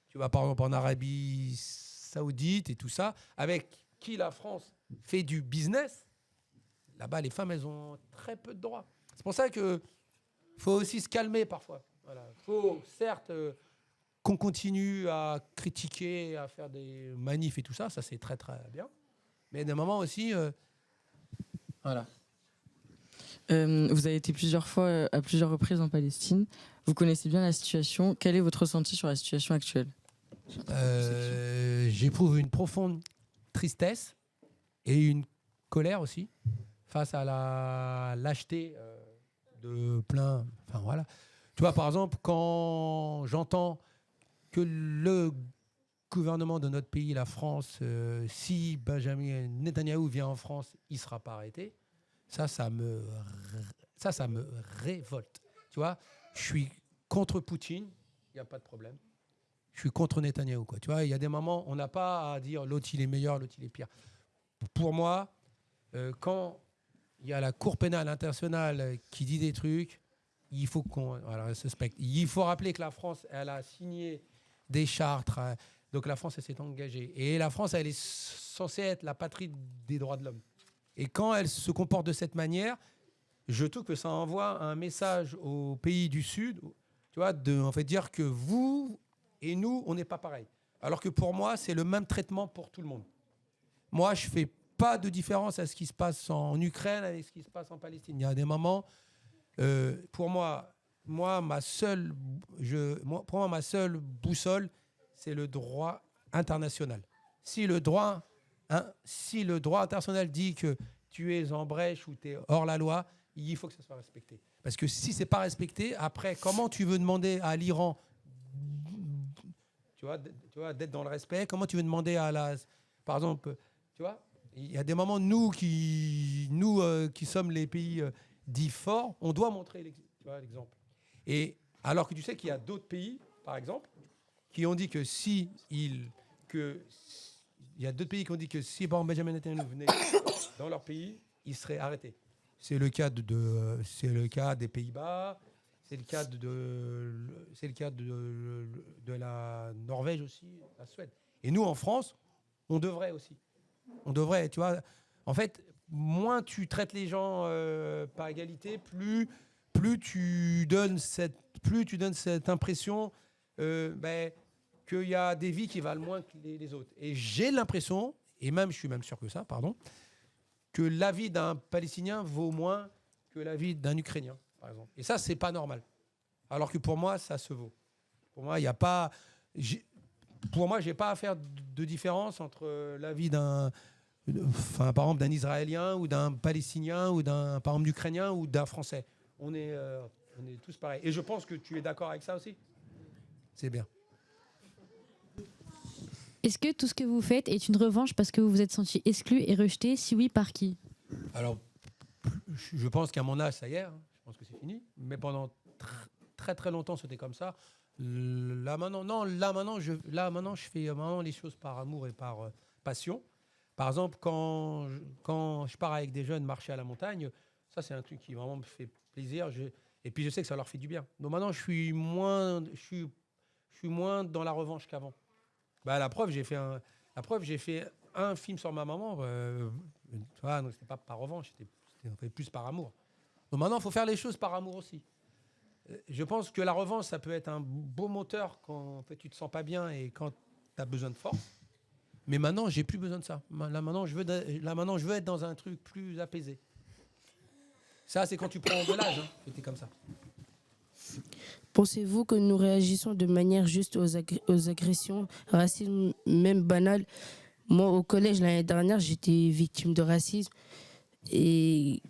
Tu vas par exemple en Arabie Saoudite et tout ça, avec qui la France fait du business. Là-bas, les femmes, elles ont très peu de droits. C'est pour ça qu'il faut aussi se calmer parfois. Voilà. Faut certes qu'on continue à critiquer, à faire des manifs et tout ça, ça c'est très très bien. Mais d'un moment aussi, voilà.
Vous avez été plusieurs fois, à plusieurs reprises en Palestine. Vous connaissez bien la situation. Quel est votre ressenti sur la situation actuelle ?
J'éprouve une profonde tristesse et une colère aussi face à la lâcheté de plein. Enfin voilà. Tu vois, par exemple, quand j'entends que le gouvernement de notre pays, la France, si Benjamin Netanyahou vient en France, il ne sera pas arrêté. Ça me révolte. Tu vois, je suis contre Poutine, il n'y a pas de problème. Je suis contre Netanyahou, quoi. Tu vois, il y a des moments, on n'a pas à dire l'autre il est meilleur, l'autre il est pire. Pour moi, quand il y a la Cour pénale internationale qui dit des trucs, il faut qu'on respecte. Il faut rappeler que la France, elle a signé des chartes. Donc la France, elle s'est engagée. Et la France, elle est censée être la patrie des droits de l'homme. Et quand elle se comporte de cette manière, je trouve que ça envoie un message aux pays du Sud, tu vois, en fait dire que vous et nous, on n'est pas pareil. Alors que pour moi, c'est le même traitement pour tout le monde. Moi, je ne fais pas de différence à ce qui se passe en Ukraine avec ce qui se passe en Palestine. Il y a des moments, pour moi, ma seule boussole, c'est le droit international. Si le droit international dit que tu es en brèche ou tu es hors la loi, il faut que ça soit respecté. Parce que si ce n'est pas respecté, après, comment tu veux demander à l'Iran tu vois, d'être dans le respect? Comment tu veux demander par exemple, tu vois, il y a des moments, nous qui sommes les pays dits forts, on doit montrer l'exemple. Et alors que tu sais qu'il y a d'autres pays, par exemple, qui ont dit que il y a d'autres pays qui ont dit que si Benjamin Netanyahu venait dans leur pays, il serait arrêté. C'est le cas des Pays-Bas, c'est le cas de la Norvège aussi, la Suède. Et nous, en France, on devrait aussi. On devrait, tu vois. En fait, moins tu traites les gens par égalité, plus plus tu donnes cette impression qu'il y a des vies qui valent moins que les autres. Et j'ai l'impression, et même je suis même sûr que ça, pardon, que la vie d'un Palestinien vaut moins que la vie d'un Ukrainien, par exemple. Et ça, c'est pas normal. Alors que pour moi, ça se vaut. Pour moi, il n'y a pas... Pour moi, je n'ai pas à faire de différence entre la vie d'un... Enfin, par exemple, d'un Israélien ou d'un Palestinien ou par exemple, d'Ukrainien ou d'un Français. On est tous pareils. Et je pense que tu es d'accord avec ça aussi. C'est bien.
Est-ce que tout ce que vous faites est une revanche parce que vous vous êtes senti exclu et rejeté? Si oui, par qui?
Alors, je pense qu'à mon âge, ça y est. Je pense que c'est fini. Mais pendant très très longtemps, c'était comme ça. Là maintenant, je fais vraiment les choses par amour et par passion. Par exemple, quand je pars avec des jeunes marcher à la montagne, ça c'est un truc qui vraiment me fait plaisir. Et puis je sais que ça leur fait du bien. Donc maintenant, je suis moins dans la revanche qu'avant. Bah, la preuve, j'ai fait un film sur ma maman. Tu vois, donc c'était pas par revanche, c'était plus par amour. Donc maintenant, il faut faire les choses par amour aussi. Je pense que la revanche, ça peut être un beau moteur quand en fait, tu te sens pas bien et quand tu as besoin de force. Mais maintenant, j'ai plus besoin de ça. Là, maintenant, je veux être dans un truc plus apaisé. Ça, c'est quand tu prends de l'âge, que t'es comme ça.
Pensez-vous que nous réagissons de manière juste aux agressions, racisme, même banal? Moi, au collège, l'année dernière, j'étais victime de racisme. Et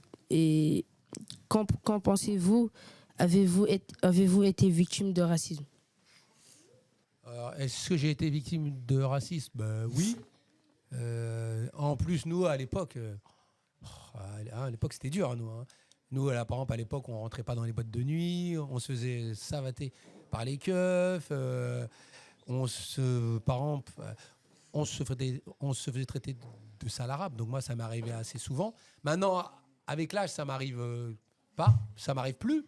qu'en pensez-vous? Avez-vous été victime de racisme?
Alors, est-ce que j'ai été victime de racisme? Oui. En plus, nous, à l'époque, c'était dur, nous. Nous, là, par exemple, à l'époque, on rentrait pas dans les boîtes de nuit, on se faisait savater par les keufs, on se faisait traiter de sale arabe. Donc moi, ça m'arrivait assez souvent. Maintenant, avec l'âge, ça m'arrive pas, ça m'arrive plus.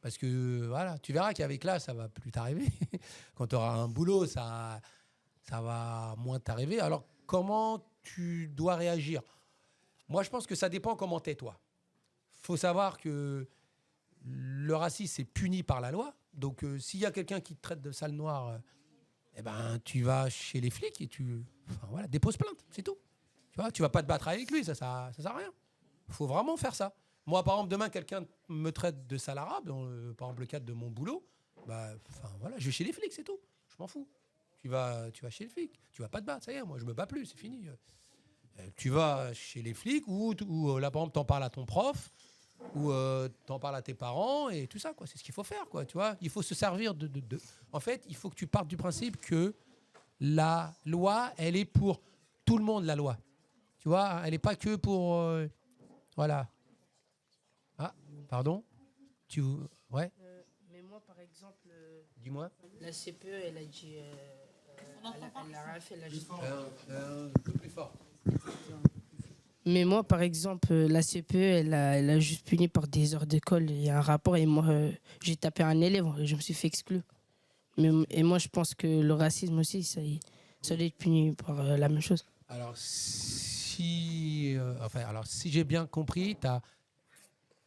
Parce que voilà, tu verras qu'avec l'âge, ça va plus t'arriver. Quand tu auras un boulot, ça va moins t'arriver. Alors, comment tu dois réagir? Moi, je pense que ça dépend comment t'es, toi. Il faut savoir que le racisme est puni par la loi. Donc, s'il y a quelqu'un qui te traite de sale noir, tu vas chez les flics et dépose plainte, c'est tout. Tu vois, tu vas pas te battre avec lui, ça sert à rien. Il faut vraiment faire ça. Moi, par exemple, demain, quelqu'un me traite de sale arabe, par exemple, le cadre de mon boulot, je vais chez les flics, c'est tout. Je m'en fous. Tu vas chez les flics. Tu vas pas te battre, ça y est, moi, je me bats plus, c'est fini. Tu vas chez les flics ou là, par exemple, t'en parles à ton prof ou t'en parles à tes parents et tout ça, quoi. C'est ce qu'il faut faire, quoi. Tu vois, il faut se servir de. En fait, il faut que tu partes du principe que la loi, elle est pour tout le monde, la loi. Tu vois, elle n'est pas que pour... voilà. Ah, pardon? Ouais.
Mais moi, par exemple,
Dis-moi.
la CPE, elle a dit... elle a rien fait, elle a juste...
Un peu plus fort.
Mais moi, par exemple, la CPE, elle a juste puni par des heures d'école. Il y a un rapport et moi, j'ai tapé un élève et je me suis fait exclure. Et moi, je pense que le racisme aussi, ça doit être puni par la même chose.
Alors, si j'ai bien compris, tu as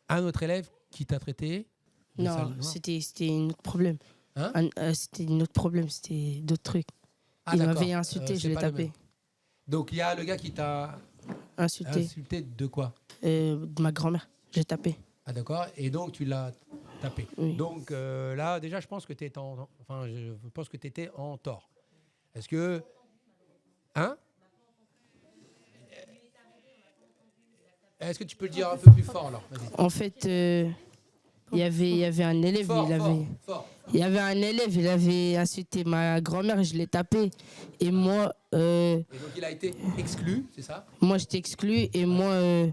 un autre élève qui t'a traité de sale
Non,
noir.
c'était un autre problème.
Hein?
C'était un autre problème, c'était d'autres trucs. Il
d'accord.
m'avait insulté, je
C'est
l'ai
pas le
tapé.
même. Donc, il y a le gars qui t'a insulté de quoi?
De ma grand-mère, j'ai tapé.
Ah, d'accord. Et donc, tu l'as tapé.
Oui.
Donc, là, déjà, je pense que tu étais en tort. Est-ce que... Hein? Est-ce que tu peux le dire un peu plus fort, alors? Vas-y.
En fait, il y avait un élève,
Fort.
il y avait un élève, il avait insulté ma grand-mère, je l'ai tapé. Et moi,
Et donc, il a été exclu, c'est ça?
moi j'étais exclue et moi,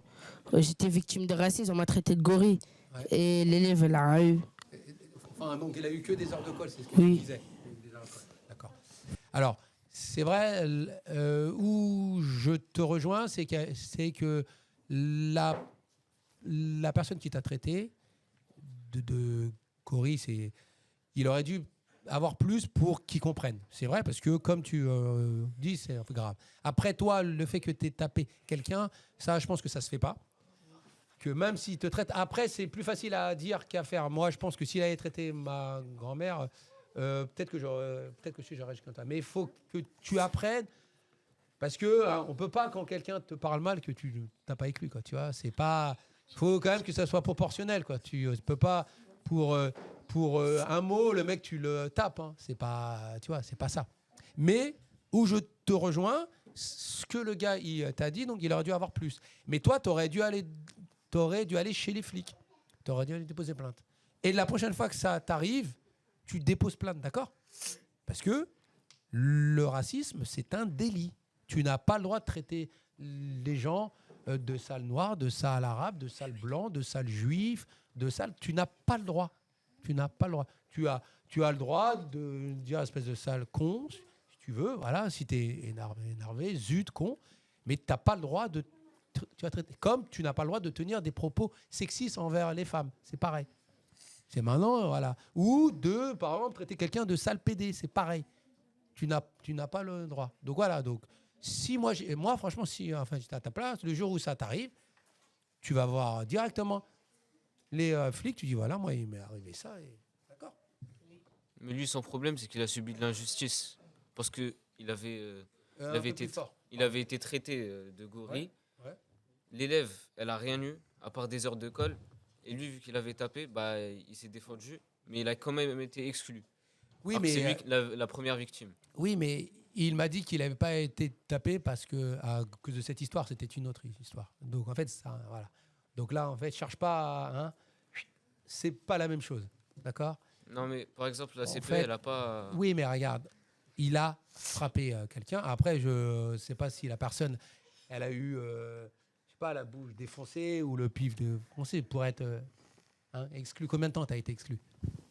j'étais victime de racisme, on m'a traité de gorille.
Ouais.
Et l'élève, elle a eu.
Enfin, donc, il a eu que des heures de colle, c'est ce que
Oui.
tu disais. Des heures de colle. D'accord. Alors, c'est vrai, où je te rejoins, c'est que la personne qui t'a traité de Cory, il aurait dû avoir plus pour qu'ils comprennent. C'est vrai, parce que comme tu dis, c'est un peu grave. Après, toi, le fait que tu aies tapé quelqu'un, ça, je pense que ça se fait pas. que même s'il te traite... Après, c'est plus facile à dire qu'à faire. Moi, je pense que s'il avait traité ma grand-mère, peut-être que j'aurais comme ça. Mais il faut que tu apprennes, parce que on peut pas, quand quelqu'un te parle mal, que tu n'as pas écrit, quoi. Tu vois, c'est pas... Il faut quand même que ça soit proportionnel, quoi. Tu peux pas, pour un mot, le mec, tu le tapes. Hein. C'est pas, tu vois, c'est pas ça. Mais où je te rejoins, ce que le gars il t'a dit, donc il aurait dû avoir plus. Mais toi, tu aurais dû aller chez les flics. Tu aurais dû aller déposer plainte. Et la prochaine fois que ça t'arrive, tu déposes plainte, d'accord? Parce que le racisme, c'est un délit. Tu n'as pas le droit de traiter les gens de sales noirs, de sales arabes, de sales blancs, de sales juifs, de sales... Tu n'as pas le droit. Tu n'as pas le droit. Tu as le droit de dire espèce de sale con, si tu veux, voilà, si tu es énervé, zut, con, mais tu n'as pas le droit de... Tu vas traiter, comme tu n'as pas le droit de tenir des propos sexistes envers les femmes. C'est pareil. C'est maintenant, voilà. Ou de, par exemple, traiter quelqu'un de sale pédé, c'est pareil. Tu n'as pas le droit. Donc voilà, donc... Si moi, franchement, si enfin, j'étais à ta place, le jour où ça t'arrive, tu vas voir directement les flics, tu dis voilà, moi, il m'est arrivé ça. Et... D'accord.
Mais lui, son problème, c'est qu'il a subi de l'injustice. Parce qu'il avait été traité de gorille.
Ouais, ouais.
L'élève, elle a rien eu, à part des heures de colle. Et lui, vu qu'il avait tapé, bah, il s'est défendu. Mais il a quand même été exclu.
Oui,
alors
mais
c'est lui la première victime.
Oui, mais il m'a dit qu'il n'avait pas été tapé parce que, à cause de cette histoire, c'était une autre histoire. Donc, en fait, ça, voilà. Donc là, en fait, cherche pas à... Hein, c'est pas la même chose. D'accord?
Non, mais par exemple, la
En
CPE,
fait,
elle a pas...
Oui, mais regarde, il a frappé quelqu'un. Après, je ne sais pas si la personne, elle a eu, je sais pas, la bouche défoncée ou le pif défoncé pour être exclu. Combien de temps tu as été exclu?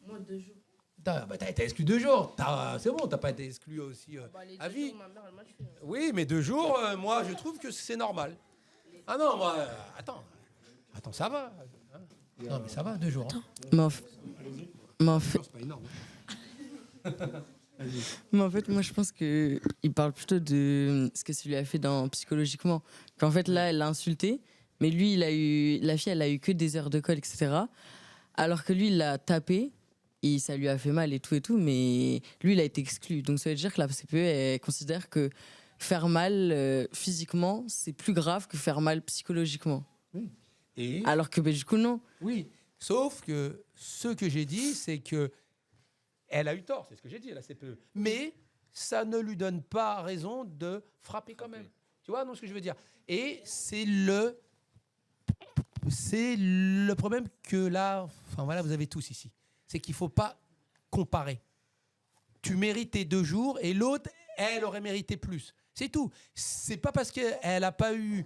Moi, 2 jours.
T'as été exclu 2 jours. C'est bon, t'as pas été exclu aussi
Les
à
2
vie.
jours, ma mère, elle m'a tué.
Oui, mais 2 jours, moi, je trouve que c'est normal. Ah non, moi, attends, ça va. Hein. Non, mais ça va, 2 jours. Hein.
Mais en fait,
C'est pas énorme.
moi, je pense qu'il parle plutôt de ce que ça lui a fait psychologiquement. Qu'en fait, là, elle l'a insulté, mais lui, la fille, elle a eu que des heures de colle, etc. Alors que lui, il l'a tapé. Et ça lui a fait mal et tout, mais lui, il a été exclu. Donc ça veut dire que la CPE, elle considère que faire mal physiquement, c'est plus grave que faire mal psychologiquement.
Oui. Et
Alors que du coup, non.
oui, sauf que ce que j'ai dit, c'est que elle a eu tort, c'est ce que j'ai dit à la CPE. Mais ça ne lui donne pas raison de frapper quand même. Tu vois, non, ce que je veux dire. Et c'est le problème que là, enfin voilà, vous avez tous ici. C'est qu'il ne faut pas comparer. Tu mérites tes 2 jours et l'autre, elle aurait mérité plus. C'est tout. C'est pas parce qu'elle n'a pas eu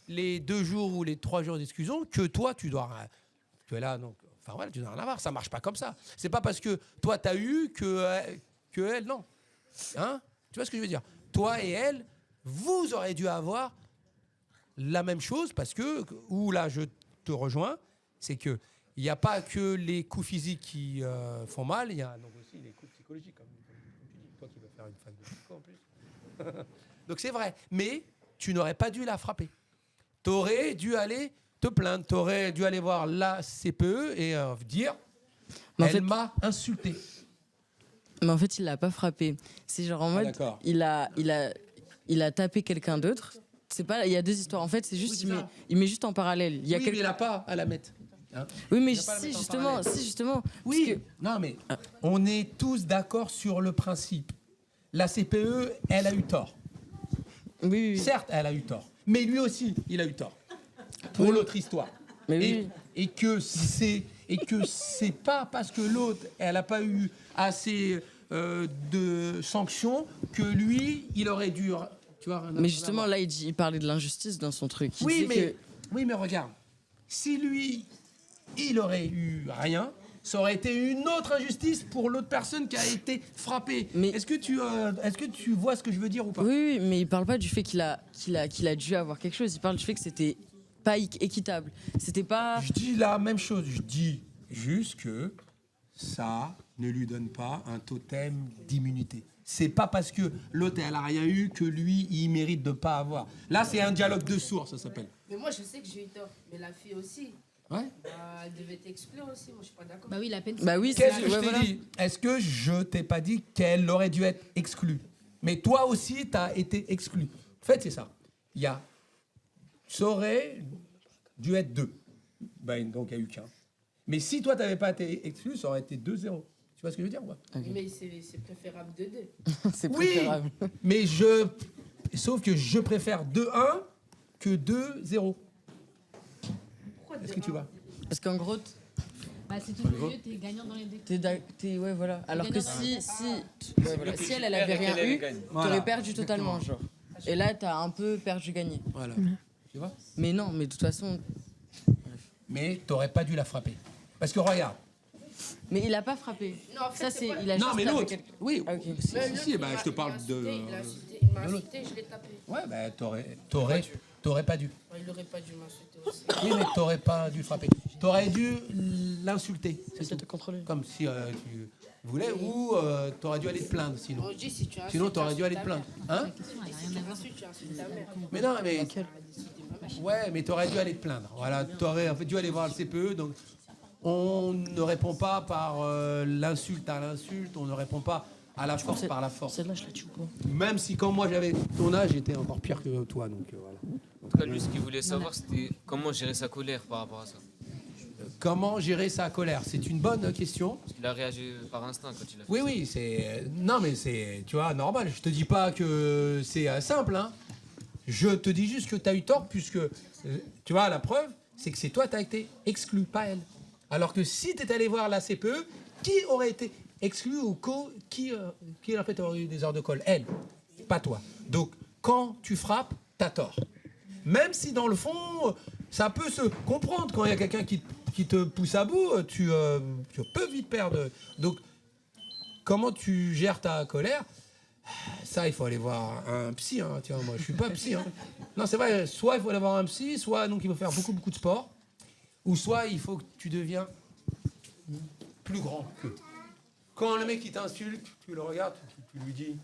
les 2 jours ou les 3 jours d'exclusion que toi, tu es là, donc, enfin voilà, tu dois en avoir. Ça marche pas comme ça. C'est pas parce que toi, tu as eu que elle, non. Hein? Tu vois ce que je veux dire? Toi et elle, vous aurez dû avoir la même chose parce que, où là, je te rejoins, c'est que il n'y a pas que les coups physiques qui font mal, il y a donc aussi les coups psychologiques, comme tu dis, toi qui veux faire une fac de psycho en plus. Donc c'est vrai, mais tu n'aurais pas dû la frapper. Tu aurais dû aller te plaindre, tu aurais dû aller voir la CPE et dire
Mais
elle m'a insulté.
Mais en fait, il l'a pas frappé. C'est genre en mode,
d'accord.
il a tapé quelqu'un d'autre. C'est pas, il y a 2 histoires. En fait, c'est juste,
Oui, c'est ça.
il met juste en parallèle. Il y a
Oui, mais il n'a pas à la mettre. Hein.
Oui, mais
Il y a pas à la
si
mettre en
justement,
parallèle.
parce
Oui,
que-
non, mais on est tous d'accord sur le principe. La CPE, elle a eu tort.
oui.
Certes, elle a eu tort. Mais lui aussi, il a eu tort. Pour l'autre histoire.
Mais
et,
oui.
et que c'est pas parce que l'autre, elle n'a pas eu assez de sanctions que lui, il aurait dû... Tu vois,
Mais justement, là, il parlait de l'injustice dans son truc. Il
oui,
disait
mais regarde. Si lui, il aurait eu rien, ça aurait été une autre injustice pour l'autre personne qui a été frappée.
Mais-
Est-ce que tu vois ce que je veux dire ou pas?
Oui, mais il parle pas du fait qu'il a dû avoir quelque chose. Il parle du fait que c'était pas équitable. C'était pas.
Je dis la même chose. Je dis juste que ça ne lui donne pas un totem d'immunité. C'est pas parce que l'autre, elle a rien eu que lui, il mérite de pas avoir. Là, c'est un dialogue de sourds, ça s'appelle.
Mais moi, je sais que j'ai eu tort. Mais la fille aussi.
Ouais.
Elle devait t'exclure aussi. Moi, je suis pas d'accord.
Bah oui, la peine.
Bah oui,
Qu'est-ce que je
ouais,
t'ai
voilà.
dit? Est-ce que je t'ai pas dit qu'elle aurait dû être exclue? Mais toi aussi, tu as été exclu. En fait, c'est ça. Ça aurait dû être 2. Ben, donc, il n'y a eu qu'un. Mais si toi, tu n'avais pas été exclu, ça aurait été 2-0. Tu vois ce que je veux dire ou pas?
Mais c'est préférable de 2.
C'est
Oui,
préférable.
mais sauf que je préfère 2-1 que 2-0. Est-ce que tu vois?
Parce qu'en gros,
Bah, c'est tout le mieux, t'es gagnant dans les deux.
ouais, voilà. Alors que
gagnant
si elle avait rien eu, t'aurais perdu totalement, genre. Et là, t'as un peu perdu gagné.
Voilà. Tu vois?
Mais non, mais de toute façon.
Mais tu n'aurais pas dû la frapper. Parce que regarde.
Mais il a pas frappé.
Non, en fait,
Ça,
c'est
c'est.
pas-
Il a
Non,
juste
mais
tapé
l'autre.
quelqu'un.
Oui,
Ah, ok.
si, bah, je te parle de.
Il m'a insulté, je l'ai tapé.
Ouais, bah, t'aurais pas dû.
Il aurait pas dû m'insulter aussi.
Oui, mais t'aurais pas dû frapper. T'aurais dû l'insulter.
C'est de contrôler.
Comme si tu voulais, ou t'aurais dû aller te plaindre sinon.
Moi, je dis, si tu insultes,
Sinon, t'aurais dû aller te
insulte
plaindre.
ta
Hein?
La question, elle a rien à
mère.
voir.
Insulte, tu insultes ta mère.
Mais non, mais. Ouais, mais t'aurais dû aller te plaindre. Voilà, t'aurais en fait dû aller voir le CPE. Donc, on ne répond pas par l'insulte à l'insulte, on ne répond pas à la force par la force.
Celle-là, je la tue ou pas?
Même si quand moi j'avais ton âge, j'étais encore pire que toi. Donc voilà.
En tout cas, lui, ce qu'il voulait savoir, c'était comment gérer sa colère par rapport à ça.
Comment gérer sa colère? C'est une bonne question.
Parce qu'il a réagi par instinct quand il a fait
Oui,
ça.
oui, c'est. Non, mais c'est, tu vois, normal. Je te dis pas que c'est simple, hein. Je te dis juste que tu as eu tort, puisque, tu vois, la preuve, c'est que c'est toi, tu as été exclu, pas elle. Alors que si tu es allé voir la CPE, qui aurait été exclu ou qui en fait aurait eu des heures de colle? Elle, pas toi. Donc, quand tu frappes, tu as tort. Même si dans le fond, ça peut se comprendre quand il y a quelqu'un qui te pousse à bout, tu peux vite perdre. Donc, comment tu gères ta colère? Ça, il faut aller voir un psy. Hein. Tiens, moi, je suis pas psy. Hein. Non, c'est vrai. Soit il faut aller voir un psy, soit donc il faut faire beaucoup, beaucoup de sport, ou soit il faut que tu deviens plus grand que. Quand le mec il t'insulte, tu le regardes, tu lui dis.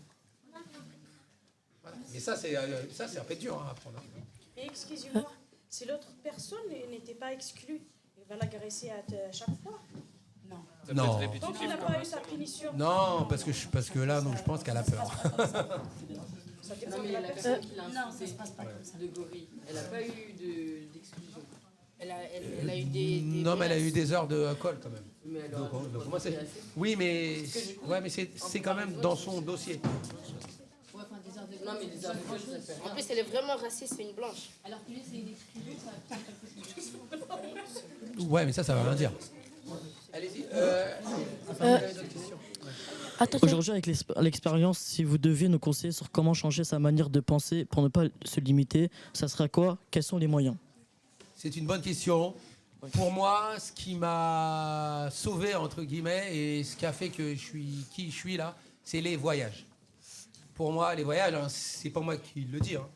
Voilà. Et ça, c'est un peu dur hein, à apprendre. Hein.
Mais excusez-moi, si l'autre personne n'était pas exclue, il va l'agresser à chaque fois. Non.
Ça peut
Non.
être répétitif
Donc il n'a
comme
pas
ça.
eu sa punition.
Non, parce que là, donc, je pense qu'elle a peur.
Ça dépend
Non,
de
mais
la
la
personne.
personne qui l'a insulté de gorille, elle a pas eu d'exclusion.
Elle a eu des
Non, mais elle a eu des heures de colle quand même.
Mais elle
Donc,
aura-
donc, moi, c'est. Oui, mais c'est quand même dans son dossier.
Non, mais les heures de colle, ça fait
En
rien.
plus, elle est vraiment raciste, c'est une blanche.
Alors que lui, c'est une exclusion, ça va peut-être
Ouais, mais ça va rien dire. Allez-y.
Attends,
Aujourd'hui, avec l'expérience, si vous deviez nous conseiller sur comment changer sa manière de penser pour ne pas se limiter, ça sera quoi? Quels sont les moyens?
C'est une bonne question. Pour moi, ce qui m'a sauvé, entre guillemets, et ce qui a fait que je suis qui je suis là, c'est les voyages. Pour moi, les voyages, hein, c'est pas moi qui le dis. Hein.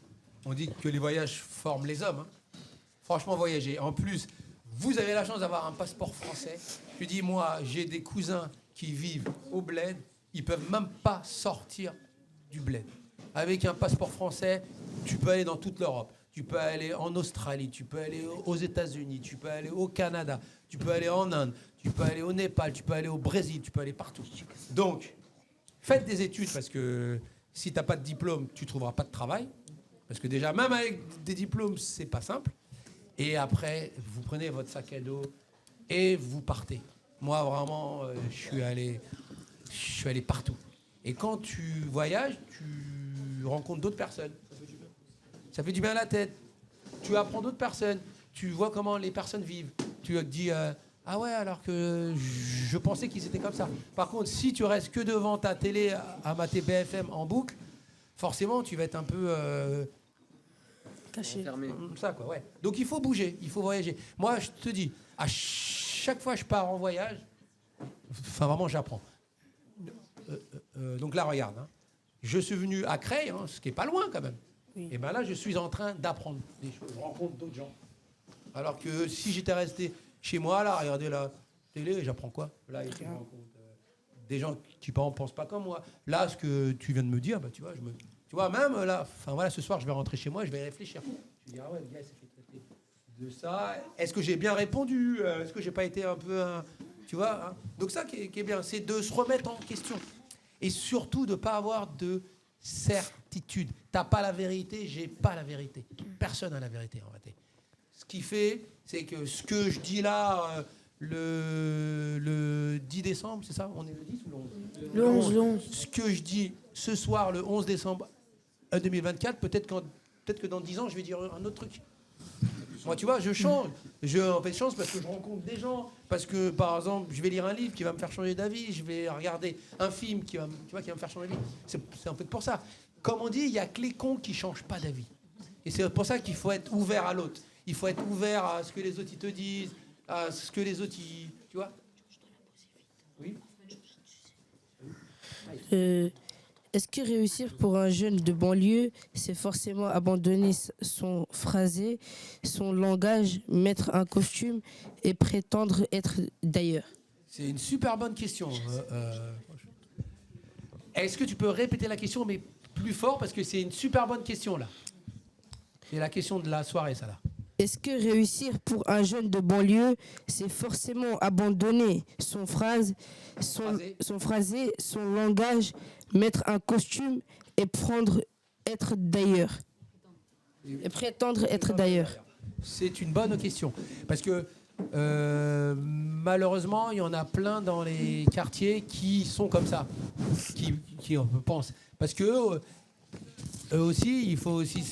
On dit que les voyages forment les hommes. Hein. Franchement, voyager. En plus, vous avez la chance d'avoir un passeport français. Je dis, moi, j'ai des cousins qui vivent au bled. Ils peuvent même pas sortir du bled. Avec un passeport français, tu peux aller dans toute l'Europe. Tu peux aller en Australie, tu peux aller aux États-Unis, tu peux aller au Canada, tu peux aller en Inde, tu peux aller au Népal, tu peux aller au Brésil, tu peux aller partout. Donc, faites des études parce que si tu n'as pas de diplôme, tu ne trouveras pas de travail. Parce que déjà, même avec des diplômes, c'est pas simple. Et après, vous prenez votre sac à dos et vous partez. Moi, vraiment, je suis allé partout. Et quand tu voyages, tu rencontres d'autres personnes. Ça fait du bien à la tête. Tu apprends d'autres personnes. Tu vois comment les personnes vivent. Tu te dis, ah ouais, alors que je pensais qu'ils étaient comme ça. Par contre, si tu restes que devant ta télé à mater BFM en boucle, forcément, tu vas être un peu...
caché.
Fermé.
ça, quoi, ouais. Donc, il faut bouger, il faut voyager. Moi, je te dis, à chaque fois que je pars en voyage, enfin, vraiment, j'apprends. Donc là, regarde. Hein. Je suis venu à Creil, hein, ce qui n'est pas loin, quand même.
Oui.
Et bien là, je suis en train d'apprendre des choses. Je rencontre d'autres gens. Alors que si j'étais resté chez moi, là, à regarder la télé, j'apprends quoi? Là, je rencontre des gens qui ne pensent pas comme moi. Là, ce que tu viens de me dire, bah, tu vois, même là, enfin voilà, ce soir, je vais rentrer chez moi et je vais réfléchir. Je vais dire, ah ouais, le gars, il s'est fait traiter de ça. Est-ce que j'ai bien répondu? Est-ce que j'ai pas été un peu, tu vois, hein. Donc ça qui est bien, c'est de se remettre en question et surtout de pas avoir de certitude. T'as pas la vérité, j'ai pas la vérité. Personne n'a la vérité en réalité. Ce qui fait, c'est que ce que je dis là, le 10 décembre, c'est ça? On est le 10 ou le 11?
Le 11.
Ce que je dis ce soir, le 11 décembre 2024, peut-être que dans 10 ans, je vais dire un autre truc. Moi, tu vois, je change. En fait, je change parce que je rencontre des gens. Parce que, par exemple, je vais lire un livre qui va me faire changer d'avis. Je vais regarder un film qui va me faire changer d'avis. C'est en fait pour ça. Comme on dit, il n'y a que les cons qui ne changent pas d'avis. Et c'est pour ça qu'il faut être ouvert à l'autre. Il faut être ouvert à ce que les autres ils te disent, à ce que les autres, tu vois. Oui.
Est-ce que réussir pour un jeune de banlieue, c'est forcément abandonner son phrasé, son langage, mettre un costume et prétendre être d'ailleurs?
C'est une super bonne question. Est-ce que tu peux répéter la question, mais plus fort, parce que c'est une super bonne question, là. C'est la question de la soirée, ça, là.
Est-ce que réussir pour un jeune de banlieue, c'est forcément abandonner son phrasé, son langage, mettre un costume et être d'ailleurs? Et prétendre être d'ailleurs.
C'est une bonne question. Parce que malheureusement, il y en a plein dans les quartiers qui sont comme ça, qui pensent. Parce que eux aussi, il faut aussi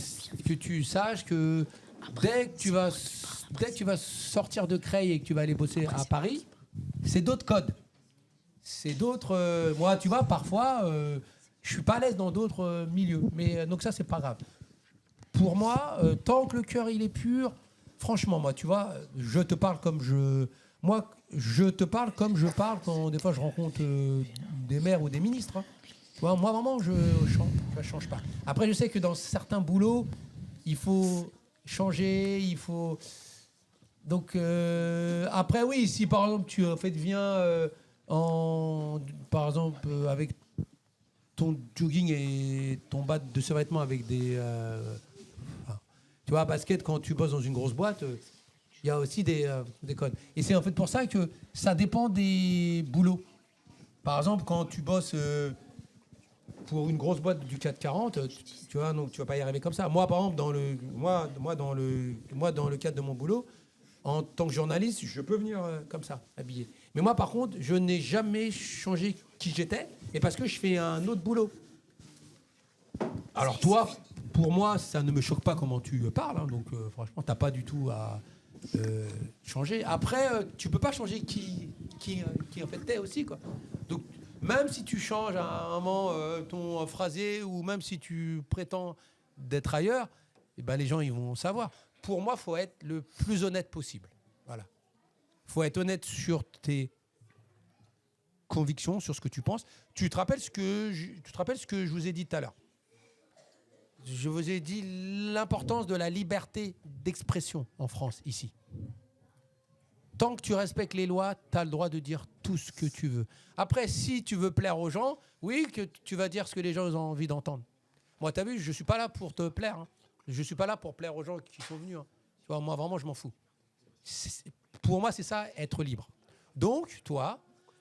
que tu saches que dès que tu vas sortir de Creil et que tu vas aller bosser à Paris, c'est d'autres codes. C'est d'autres. Moi, tu vois, parfois, je suis pas à l'aise dans d'autres milieux. Mais donc ça, c'est pas grave. Pour moi, tant que le cœur il est pur, franchement, moi, tu vois, je te parle comme je parle quand des fois je rencontre des maires ou des ministres. Hein. Tu vois, moi, vraiment, je change pas. Après, je sais que dans certains boulots, il faut changer, il faut. Donc, après, oui, si par exemple, tu viens par exemple, avec ton jogging et ton bas de survêtement avec des. Tu vois, basket, quand tu bosses dans une grosse boîte, il y a aussi des codes. Et c'est en fait pour ça que ça dépend des boulots. Par exemple, quand tu bosses pour une grosse boîte du 440, tu vois, donc tu vas pas y arriver comme ça. Moi, par exemple, dans le cadre de mon boulot, en tant que journaliste, je peux venir comme ça, habillé. Mais moi, par contre, je n'ai jamais changé qui j'étais, et parce que je fais un autre boulot. Alors toi, pour moi, ça ne me choque pas comment tu parles, hein, donc franchement, t'as pas du tout à changer. Après, tu peux pas changer qui en fait t'es aussi, quoi. Donc même si tu changes à un moment ton phrasé, ou même si tu prétends d'être ailleurs, eh ben, les gens ils vont savoir. Pour moi, faut être le plus honnête possible. Voilà. Faut être honnête sur tes convictions, sur ce que tu penses. Tu te rappelles ce que je vous ai dit tout à l'heure? Je vous ai dit l'importance de la liberté d'expression en France, ici. Tant que tu respectes les lois, tu as le droit de dire tout ce que tu veux. Après, si tu veux plaire aux gens, oui, que tu vas dire ce que les gens ont envie d'entendre. Moi, tu as vu, je ne suis pas là pour te plaire. Hein. Je ne suis pas là pour plaire aux gens qui sont venus. Hein. Tu vois, moi, vraiment, je m'en fous. Pour moi, c'est ça, être libre. Donc, toi,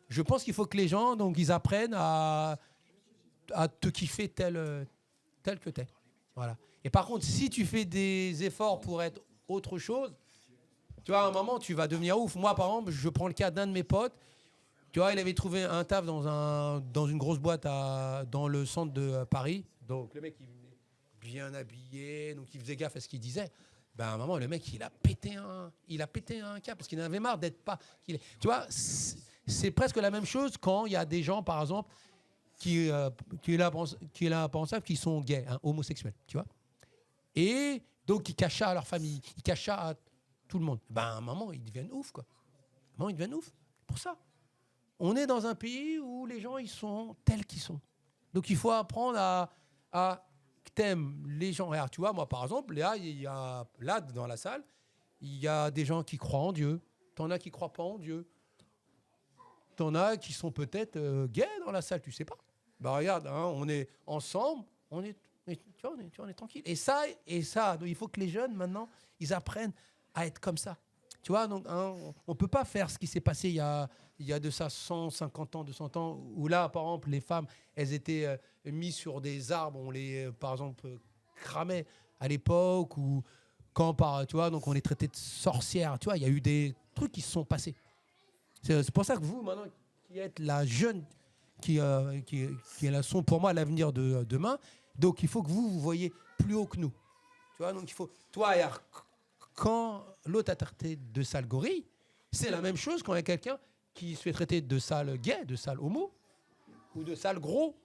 je pense qu'il faut que les gens, donc, ils apprennent à te kiffer tel que t'es. Voilà. Et par contre, si tu fais des efforts pour être autre chose, tu vois, à un moment, tu vas devenir ouf. Moi, par exemple, je prends le cas d'un de mes potes. Tu vois, il avait trouvé un taf dans une grosse boîte dans le centre de Paris. Donc, le mec, il venait bien habillé, donc il faisait gaffe à ce qu'il disait. Ben, à un moment, le mec, il a pété un câble parce qu'il en avait marre d'être pas. Tu vois, c'est presque la même chose quand il y a des gens, par exemple, qui sont gays, hein, homosexuels, tu vois. Et donc, ils cachent ça à leur famille, ils cachent ça à tout le monde. Ben, à un moment, ils deviennent ouf, quoi. À un moment, ils deviennent ouf. Pour ça. On est dans un pays où les gens, ils sont tels qu'ils sont. Donc, il faut apprendre à t'aimes les gens. Regarde, tu vois, moi, par exemple, là, dans la salle, il y a des gens qui croient en Dieu. T'en as qui ne croient pas en Dieu. t'en as qui sont peut-être gays dans la salle, tu sais pas. Bah regarde, hein, on est ensemble, tu vois, on est tranquille. Et ça, donc, il faut que les jeunes maintenant, ils apprennent à être comme ça. Tu vois, donc hein, on peut pas faire ce qui s'est passé il y a de ça 150 ans, 200 ans, où là, par exemple, les femmes, elles étaient mises sur des arbres, on les, par exemple, cramait à l'époque, ou quand, tu vois, donc on les traitait de sorcières. Tu vois, il y a eu des trucs qui se sont passés. C'est pour ça que vous, maintenant, qui êtes la jeune, qui sont pour moi l'avenir de demain, donc il faut que vous voyez plus haut que nous. Tu vois, donc il faut. Toi, regarde, quand l'autre a traité de sale gorille, c'est la même chose quand il y a quelqu'un qui se fait traiter de sale gay, de sale homo, ou de sale gros.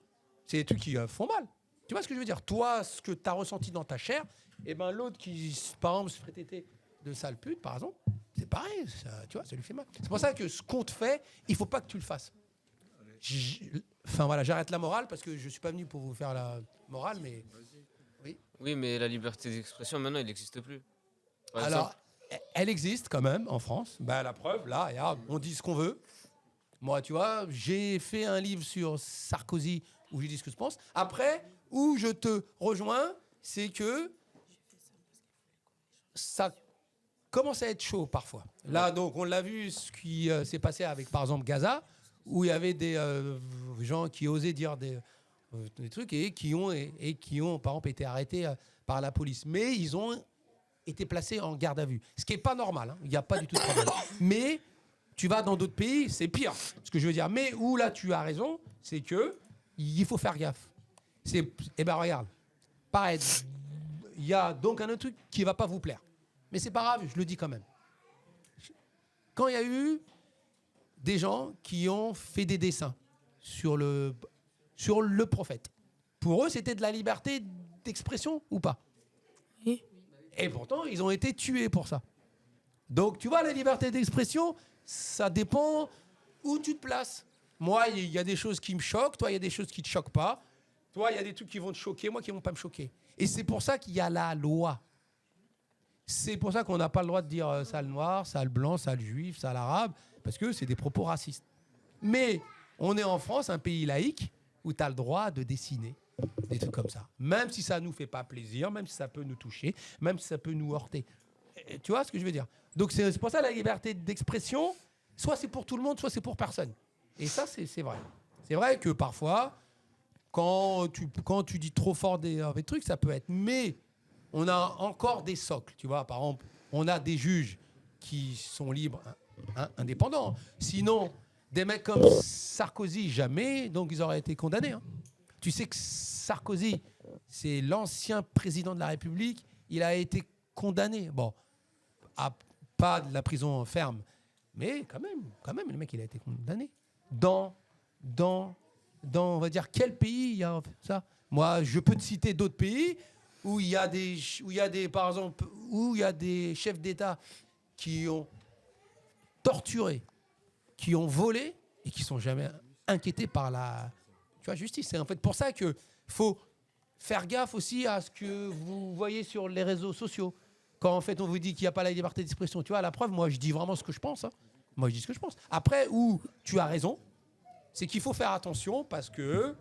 C'est des trucs qui font mal. Tu vois ce que je veux dire? Toi, ce que tu as ressenti dans ta chair, et ben l'autre qui, par exemple, se fait traiter de sale pute, par exemple, c'est pareil, ça, tu vois, ça lui fait mal. C'est pour ça que ce qu'on te fait, il faut pas que tu le fasses. Enfin voilà, j'arrête la morale parce que je suis pas venu pour vous faire la morale, mais
Oui, mais la liberté d'expression, maintenant, elle n'existe plus. Par
alors
exemple,
elle existe quand même en France. Ben, la preuve, là, regarde, on dit ce qu'on veut. Moi, tu vois, j'ai fait un livre sur Sarkozy où je dis ce que je pense. Après, où je te rejoins, c'est que ça commence à être chaud parfois. Là, donc, on l'a vu, ce qui s'est passé avec, par exemple, Gaza, où il y avait des gens qui osaient dire des trucs et qui ont, par exemple, été arrêtés par la police. Mais ils ont été placés en garde à vue. Ce qui n'est pas normal. Hein. Il n'y a pas du tout de problème. Mais tu vas dans d'autres pays, c'est pire. Ce que je veux dire. Mais où là, tu as raison, c'est que il faut faire gaffe. Eh ben regarde. Pareil. Il y a donc un autre truc qui ne va pas vous plaire. Mais c'est pas grave, je le dis quand même. Quand il y a eu des gens qui ont fait des dessins sur le prophète, pour eux, c'était de la liberté d'expression ou pas?
Oui.
Et pourtant, ils ont été tués pour ça. Donc, tu vois, la liberté d'expression, ça dépend où tu te places. Moi, il y a des choses qui me choquent. Toi, il y a des choses qui ne te choquent pas. Toi, il y a des trucs qui vont te choquer. Moi, qui ne vont pas me choquer. Et c'est pour ça qu'il y a la loi. C'est pour ça qu'on n'a pas le droit de dire sale noir, sale blanc, sale juif, sale arabe, parce que c'est des propos racistes. Mais on est en France, un pays laïque, où tu as le droit de dessiner des trucs comme ça. Même si ça ne nous fait pas plaisir, même si ça peut nous toucher, même si ça peut nous heurter. Et tu vois ce que je veux dire? Donc c'est pour ça la liberté d'expression, soit c'est pour tout le monde, soit c'est pour personne. Et ça, c'est vrai. C'est vrai que parfois, quand tu dis trop fort des trucs, ça peut être... Mais on a encore des socles, tu vois. Par exemple, on a des juges qui sont libres, indépendants. Sinon, des mecs comme Sarkozy, jamais, donc ils auraient été condamnés. Hein. Tu sais que Sarkozy, c'est l'ancien président de la République, il a été condamné. Bon, pas de la prison ferme, mais quand même, le mec, il a été condamné. Dans on va dire, quel pays il y a ça? Moi, je peux te citer d'autres pays où il y a par exemple, où il y a des chefs d'État qui ont torturé, qui ont volé et qui sont jamais inquiétés par la justice. C'est en fait pour ça que faut faire gaffe aussi à ce que vous voyez sur les réseaux sociaux. Quand en fait on vous dit qu'il n'y a pas la liberté d'expression, tu vois, à la preuve, moi je dis vraiment ce que je pense. Hein. Moi je dis ce que je pense. Après, où tu as raison, c'est qu'il faut faire attention parce que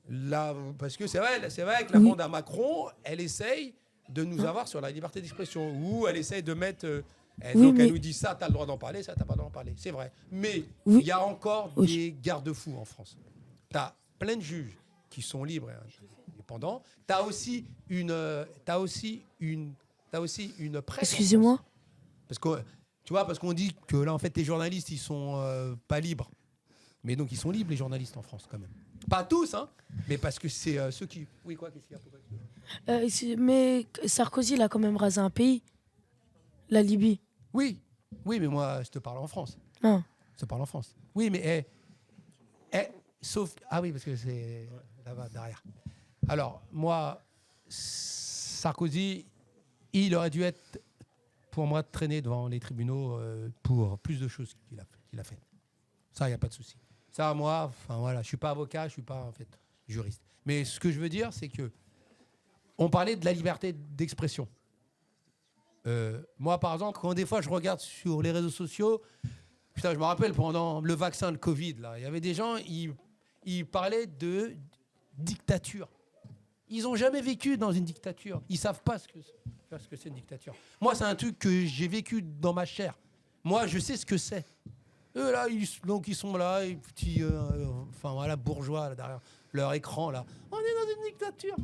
c'est vrai que la bande à Macron, elle essaye de nous avoir sur la liberté d'expression, ou elle essaye de mettre... donc elle nous dit ça, tu as le droit d'en parler, ça, tu n'as pas le droit d'en parler. C'est vrai. Mais il y a encore des garde-fous en France. Tu as plein de juges qui sont libres et indépendants. Tu as aussi une presse.
Excusez-moi.
Parce que, tu vois, parce qu'on dit que là, en fait, les journalistes, ils sont pas libres. Mais donc, ils sont libres, les journalistes en France, quand même. Pas tous, hein, mais parce que c'est ceux qui... Oui, quoi, qu'est-ce qu'il y a?
Mais Sarkozy, il a quand même rasé un pays. La Libye.
Oui, mais moi, je te parle en France.
Ah.
Je te parle en France. Oui, mais... sauf... Ah oui, parce que c'est là-bas, derrière. Alors, moi, Sarkozy, il aurait dû être, pour moi, traîné devant les tribunaux pour plus de choses qu'il a fait. Ça, il n'y a pas de souci. Ça, moi, enfin voilà, je ne suis pas avocat, je ne suis pas, en fait, juriste. Mais ce que je veux dire, c'est que on parlait de la liberté d'expression. Moi, par exemple, quand des fois je regarde sur les réseaux sociaux, Putain, je me rappelle pendant le vaccin, le Covid, là, il y avait des gens, ils parlaient de dictature. Ils n'ont jamais vécu dans une dictature. Ils ne savent pas ce que c'est une dictature. Moi, c'est un truc que j'ai vécu dans ma chair. Moi, je sais ce que c'est. Eux, là, ils sont là, les petits bourgeois, là, derrière leur écran, là. On est dans une dictature.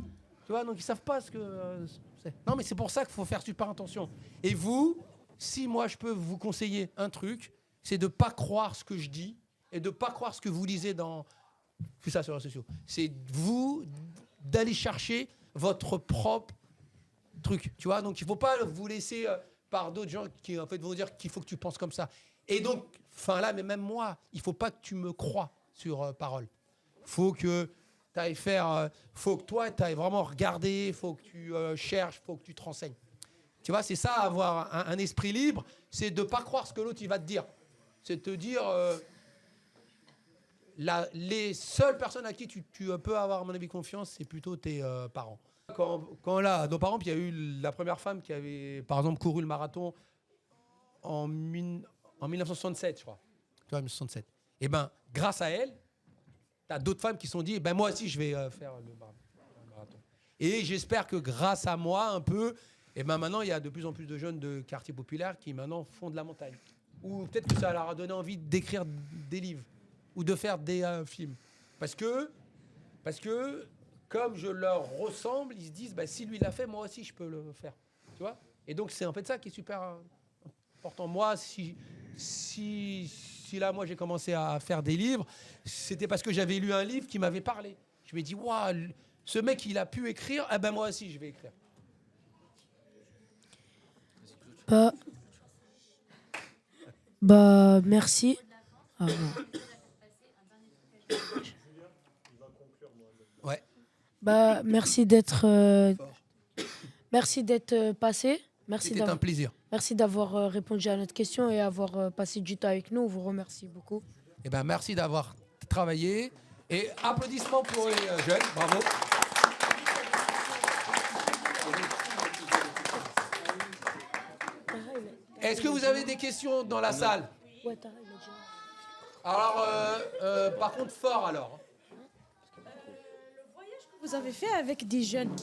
Tu vois, donc ils ne savent pas ce que c'est. Non, mais c'est pour ça qu'il faut faire super attention. Et vous, si moi, je peux vous conseiller un truc, c'est de ne pas croire ce que je dis et de ne pas croire ce que vous lisez dans tout ça sur les réseaux sociaux. C'est vous d'aller chercher votre propre truc, tu vois. Donc il ne faut pas vous laisser par d'autres gens qui en fait vont dire qu'il faut que tu penses comme ça. Et donc, mais même moi, il ne faut pas que tu me crois sur parole. Faut que tu ailles faire, faut que toi tu ailles vraiment regarder, faut que tu cherches, faut que tu te renseignes. Tu vois, c'est ça, avoir un esprit libre, c'est de ne pas croire ce que l'autre il va te dire. C'est de te dire les seules personnes à qui tu peux avoir, à mon avis, confiance, c'est plutôt tes parents. Quand là, nos parents, puis il y a eu la première femme qui avait, par exemple, couru le marathon en 1967, je crois. Tu vois, 1967. Et bien, grâce à elle, tu as d'autres femmes qui se sont dit, moi aussi, je vais faire le marathon. Et j'espère que grâce à moi, un peu, et maintenant, il y a de plus en plus de jeunes de quartiers populaires qui, maintenant, font de la montagne. Ou peut-être que ça leur a donné envie d'écrire des livres ou de faire des films. Parce que, comme je leur ressemble, ils se disent, si lui l'a fait, moi aussi, je peux le faire. Tu vois ? Et donc, c'est en fait ça qui est super important. Moi, si là, moi, j'ai commencé à faire des livres, c'était parce que j'avais lu un livre qui m'avait parlé. Je me dis, waouh, ce mec, il a pu écrire, moi aussi, je vais écrire.
Merci. Ah, non.
Ouais.
Merci d'être passé.
C'était un plaisir.
Merci d'avoir répondu à notre question et avoir passé du temps avec nous. On vous remercie beaucoup.
Merci d'avoir travaillé. Et applaudissements pour les jeunes. Bravo. Est-ce que vous avez des questions dans la salle ? Alors, par contre, fort alors.
Le voyage que vous avez fait avec des jeunes,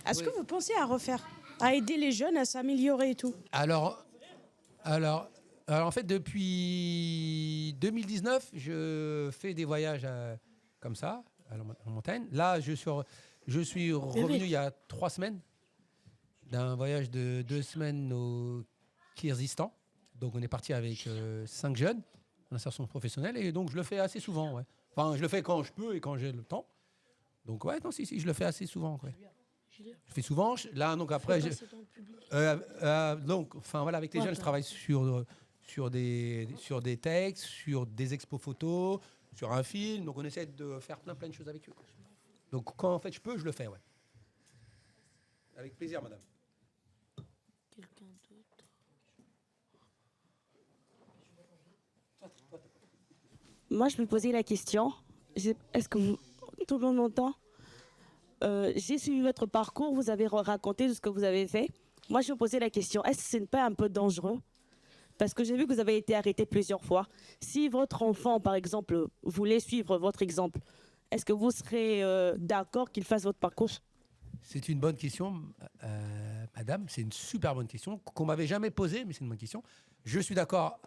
est-ce que vous pensez à refaire, à aider les jeunes à s'améliorer et tout ?
Alors, en fait, depuis 2019, je fais des voyages comme ça, en montagne. Là, je suis revenu il y a 3 semaines d'un voyage de 2 semaines au Kyrgyzstan. Donc, on est parti avec 5 jeunes en insertion professionnelle. Et donc, je le fais assez souvent. Ouais. Enfin, je le fais quand je peux et quand j'ai le temps. Donc, ouais, non, si, je le fais assez souvent. Ouais. Je fais souvent. Là, donc après, avec les jeunes, je travaille sur des textes, sur des expos photos, sur un film. Donc, on essaie de faire plein de choses avec eux. Donc, quand en fait je peux, je le fais, ouais. Avec plaisir, madame.
Quelqu'un d'autre ?
Moi, je me posais la question, est-ce que tout le monde m'entend ? J'ai suivi votre parcours, vous avez raconté ce que vous avez fait. Moi, je me posais la question, est-ce que ce n'est pas un peu dangereux ? Parce que j'ai vu que vous avez été arrêté plusieurs fois. Si votre enfant, par exemple, voulait suivre votre exemple, est-ce que vous serez d'accord qu'il fasse votre parcours ?
C'est une bonne question, madame. C'est une super bonne question qu'on m'avait jamais posée, mais c'est une bonne question. Je suis d'accord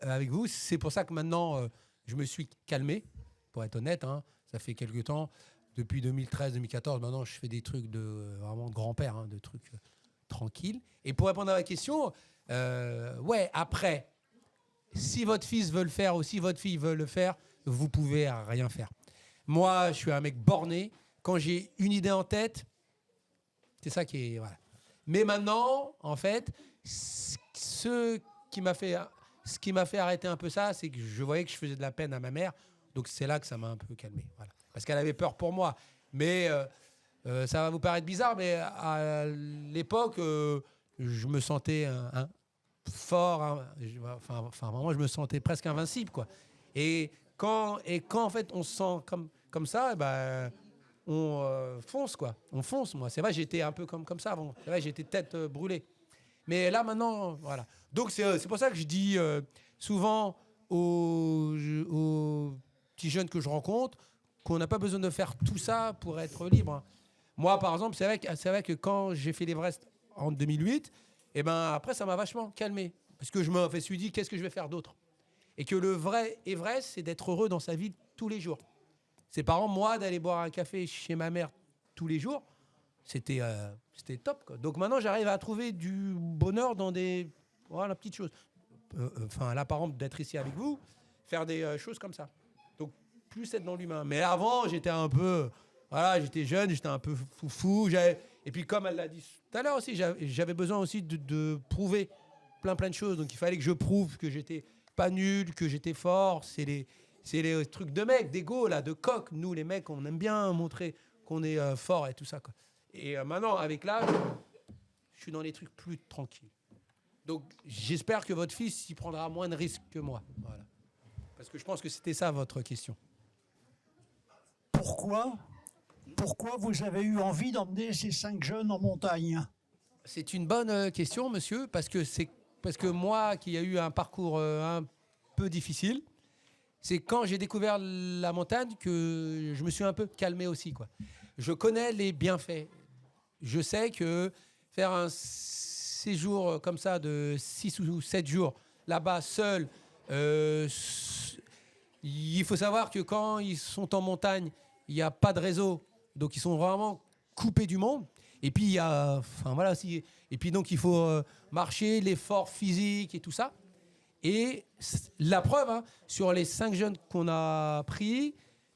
avec vous. C'est pour ça que maintenant, je me suis calmé, pour être honnête. Ça fait quelques temps. Depuis 2013-2014, maintenant, je fais des trucs vraiment de grand-père, de trucs tranquilles. Et pour répondre à la question, après, si votre fils veut le faire ou si votre fille veut le faire, vous pouvez rien faire. Moi, je suis un mec borné. Quand j'ai une idée en tête, c'est ça qui est... Voilà. Mais maintenant, en fait, ce qui m'a fait arrêter un peu ça, c'est que je voyais que je faisais de la peine à ma mère. Donc, c'est là que ça m'a un peu calmé. Voilà. Parce qu'elle avait peur pour moi. Mais ça va vous paraître bizarre, mais à l'époque, je me sentais fort. Vraiment, je me sentais presque invincible, quoi. Et quand en fait, on se sent comme ça, on fonce, quoi. On fonce, moi. C'est vrai, j'étais un peu comme ça avant. C'est vrai, j'étais tête brûlée. Mais là, maintenant, voilà. Donc, c'est pour ça que je dis souvent aux petits jeunes que je rencontre qu'on n'a pas besoin de faire tout ça pour être libre. Moi, par exemple, c'est vrai que quand j'ai fait l'Everest en 2008, et ben après, ça m'a vachement calmé. Parce que je me suis dit, qu'est-ce que je vais faire d'autre? Et que le vrai Everest, c'est d'être heureux dans sa vie tous les jours. C'est par exemple, moi, d'aller boire un café chez ma mère tous les jours, c'était top, quoi. Donc maintenant, j'arrive à trouver du bonheur dans des petites choses. Là, par exemple, d'être ici avec vous, faire des choses comme ça. Donc, plus être dans l'humain. Mais avant, j'étais un peu... Voilà, j'étais jeune, j'étais un peu foufou. Et puis, comme elle l'a dit tout à l'heure aussi, j'avais besoin aussi de prouver plein de choses. Donc, il fallait que je prouve que j'étais pas nul, que j'étais fort. C'est les trucs de mecs, d'ego, là, de coq. Nous, les mecs, on aime bien montrer qu'on est fort et tout ça, quoi. Et maintenant, avec l'âge, je suis dans les trucs plus tranquilles. Donc, j'espère que votre fils y prendra moins de risques que moi. Voilà. Parce que je pense que c'était ça, votre question.
Pourquoi vous avez eu envie d'emmener ces 5 jeunes en montagne?
C'est une bonne question, monsieur, parce que moi, qui ai eu un parcours un peu difficile, c'est quand j'ai découvert la montagne que je me suis un peu calmé aussi, quoi. Je connais les bienfaits. Je sais que faire un séjour comme ça de 6 ou 7 jours là-bas seul, il faut savoir que quand ils sont en montagne, il n'y a pas de réseau, donc ils sont vraiment coupés du monde. Et puis il y a, et puis donc il faut marcher, l'effort physique et tout ça. Et la preuve, sur les 5 jeunes qu'on a pris,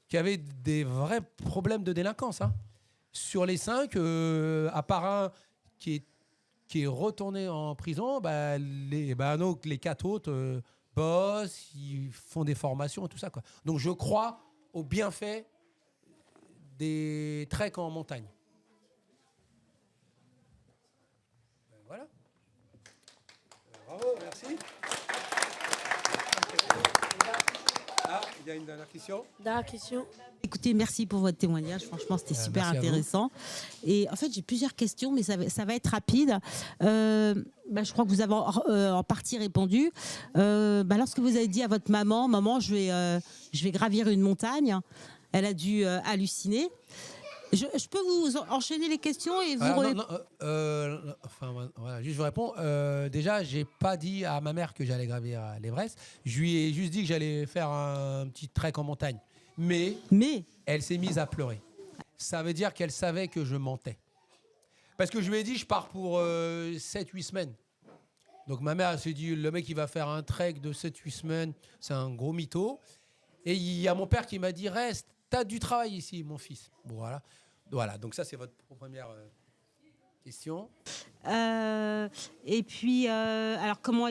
qui avaient des vrais problèmes de délinquance. Sur les 5, à part un qui est retourné en prison, les 4 autres bossent, ils font des formations et tout ça, quoi. Donc je crois aux bienfaits des treks en montagne. Voilà. Bravo, merci. Ah, il y a une dernière question.
Dernière question.
Écoutez, merci pour votre témoignage. Franchement, c'était super intéressant. Et en fait, j'ai plusieurs questions, mais ça va être rapide. Je crois que vous avez en partie répondu. Lorsque vous avez dit à votre maman, je vais gravir une montagne, elle a dû halluciner. Je peux vous enchaîner les questions et vous...
Juste je vous réponds. Déjà, j'ai pas dit à ma mère que j'allais gravir l'Everest. Je lui ai juste dit que j'allais faire un petit trek en montagne. Mais elle s'est mise à pleurer. Ça veut dire qu'elle savait que je mentais. Parce que je lui ai dit, je pars pour 7-8 semaines. Donc ma mère s'est dit, le mec, il va faire un trek de 7-8 semaines. C'est un gros mytho. Et il y a mon père qui m'a dit, reste, t'as du travail ici, mon fils. Bon, voilà. Donc ça, c'est votre première question.
Et puis, alors comment...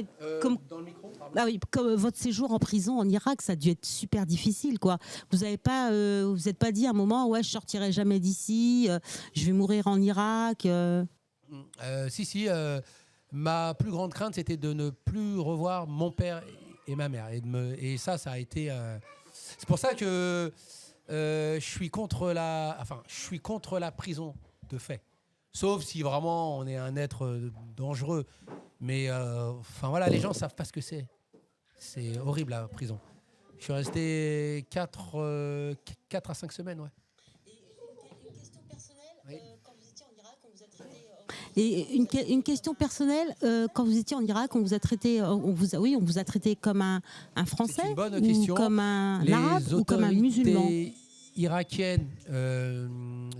Dans le micro, pardon.
Ah oui, comme votre séjour en prison en Irak, ça a dû être super difficile, quoi. Vous n'êtes pas dit à un moment, ouais, je sortirai jamais d'ici, je vais mourir en Irak.
Si. Ma plus grande crainte, c'était de ne plus revoir mon père et ma mère. Et ça a été... C'est pour ça que je suis contre la prison de fait. Sauf si vraiment on est un être dangereux. Mais les gens ne savent pas ce que c'est. C'est horrible la prison. Je suis resté 4 à 5 semaines, ouais.
Une question personnelle,
Oui.
quand vous étiez en Irak, on vous a traité... Et une question personnelle, quand vous étiez en Irak, on vous a traité comme un Français,
c'est une bonne
ou
question.
comme un
Les
arabe ou comme un musulman?
autorités irakiennes,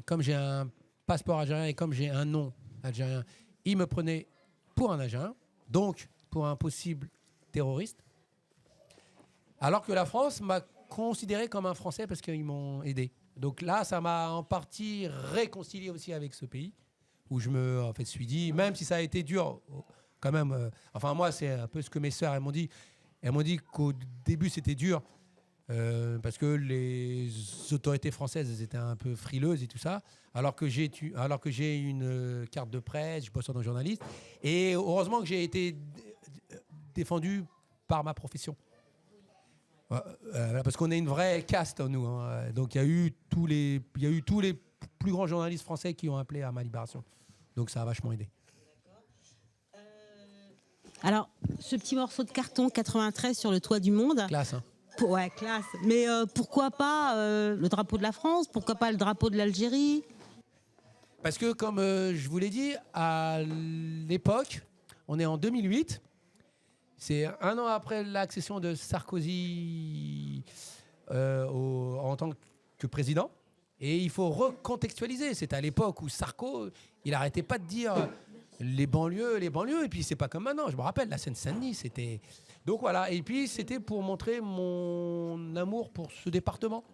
comme j'ai un passeport algérien et comme j'ai un nom algérien, ils me prenaient pour un Algérien, donc pour un possible terroriste. Alors que la France m'a considéré comme un Français parce qu'ils m'ont aidé. Donc là, ça m'a en partie réconcilié aussi avec ce pays, où je me suis dit, même si ça a été dur, quand même, moi, c'est un peu ce que mes sœurs, elles m'ont dit. Elles m'ont dit qu'au début, c'était dur, parce que les autorités françaises, elles étaient un peu frileuses et tout ça, alors que j'ai une carte de presse, je bosse en tant que journaliste, et heureusement que j'ai été défendu par ma profession. Parce qu'on est une vraie caste, nous. Donc il y a eu tous les plus grands journalistes français qui ont appelé à ma libération. Donc ça a vachement aidé.
Alors, ce petit morceau de carton 93 sur le toit du monde.
Classe, hein.
Ouais, classe. Mais pourquoi pas le drapeau de la France? Pourquoi pas le drapeau de l'Algérie?
Parce que, comme je vous l'ai dit, à l'époque, on est en 2008, c'est un an après l'accession de Sarkozy en tant que président. Et il faut recontextualiser. C'était à l'époque où Sarko, il n'arrêtait pas de dire les banlieues. Et puis, c'est pas comme maintenant. Je me rappelle, la Seine-Saint-Denis, c'était... Donc voilà. Et puis, c'était pour montrer mon amour pour ce département.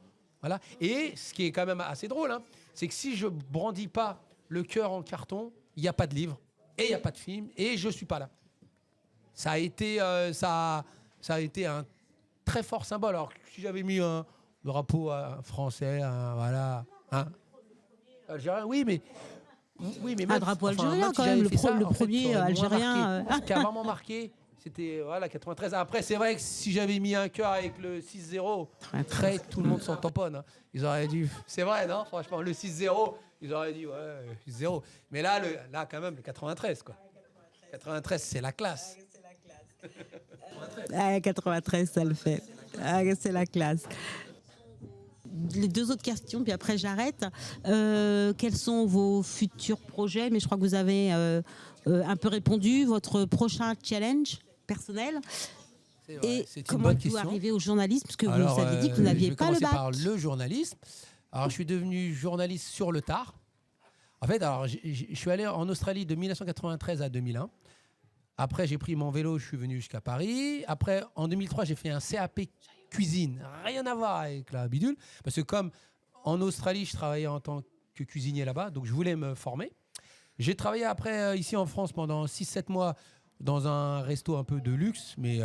Voilà. Et ce qui est quand même assez drôle, hein, c'est que si je brandis pas le cœur en carton, il n'y a pas de livre, et il n'y a pas de film, et je ne suis pas là. Ça a été un très fort symbole. Alors, si j'avais mis un drapeau français, voilà, hein, algérien, oui, mais
Un
même,
drapeau
enfin,
algérien,
même si
quand
j'avais
même,
fait ça,
le
en fait,
premier
ça aurait moins
algérien.
marqué. Ce qui a vraiment marqué, c'était voilà, 93. Après, c'est vrai que si j'avais mis un cœur avec le 6-0, très, tout le monde s'en tamponne. Hein. Ils auraient dû. C'est vrai, non? Franchement, le 6-0, ils auraient dit, ouais, 6-0. Mais là, quand même, le 93, quoi. 93, c'est la classe.
93, ça le fait. C'est la classe. Les deux autres questions, puis après j'arrête. Quels sont vos futurs projets? Mais je crois que vous avez un peu répondu. Votre prochain challenge personnel? Et
c'est une
comment
bonne
vous
question.
arrivez au journalisme? Parce que
Alors,
vous avez dit que vous n'aviez pas le
Je vais
bac.
commencer par le journalisme. Alors, je suis devenu journaliste sur le tard. En fait, alors, je suis allé en Australie de 1993 à 2001. Après, j'ai pris mon vélo, je suis venu jusqu'à Paris. Après, en 2003, j'ai fait un CAP cuisine. Rien à voir avec la bidule. Parce que comme en Australie, je travaillais en tant que cuisinier là-bas, donc je voulais me former. J'ai travaillé après ici en France pendant 6-7 mois dans un resto un peu de luxe, mais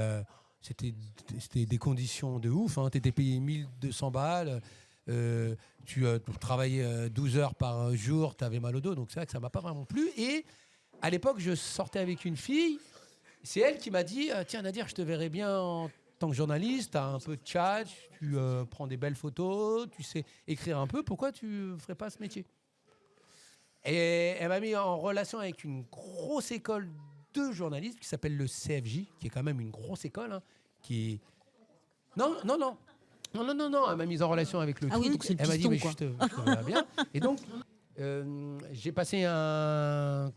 c'était des conditions de ouf. Hein. Tu étais payé 1200 balles. Tu travaillais 12 heures par jour, tu avais mal au dos, donc c'est vrai que ça ne m'a pas vraiment plu. Et à l'époque, je sortais avec une fille, c'est elle qui m'a dit tiens Nadir, je te verrais bien en tant que journaliste, tu as un peu de tchatch, tu prends des belles photos, tu sais écrire un peu, pourquoi tu ne ferais pas ce métier? Et elle m'a mis en relation avec une grosse école de journalisme qui s'appelle le CFJ, qui est quand même une grosse école, hein, qui... Non, elle m'a mis en relation avec le
Ah
truc.
oui, donc c'est le
Elle m'a dit,
piston,
mais
quoi.
je te verrai bien. Et donc, j'ai passé un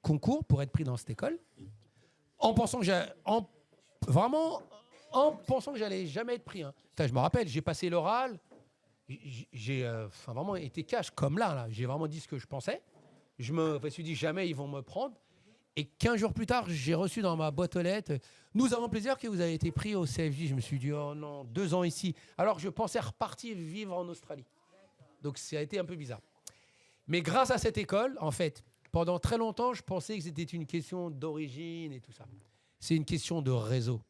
concours pour être pris dans cette école, en pensant que j'allais jamais être pris. Hein. Putain, je me rappelle, j'ai passé l'oral, j'ai vraiment été cash, comme là. J'ai vraiment dit ce que je pensais. Je me suis dit, jamais ils vont me prendre. Et 15 jours plus tard, j'ai reçu dans ma boîte aux lettres « Nous avons plaisir que vous avez été pris au CFJ ». Je me suis dit « Oh non, 2 ans ici ». Alors je pensais repartir vivre en Australie. Donc ça a été un peu bizarre. Mais grâce à cette école, en fait, pendant très longtemps, je pensais que c'était une question d'origine et tout ça. C'est une question de réseau.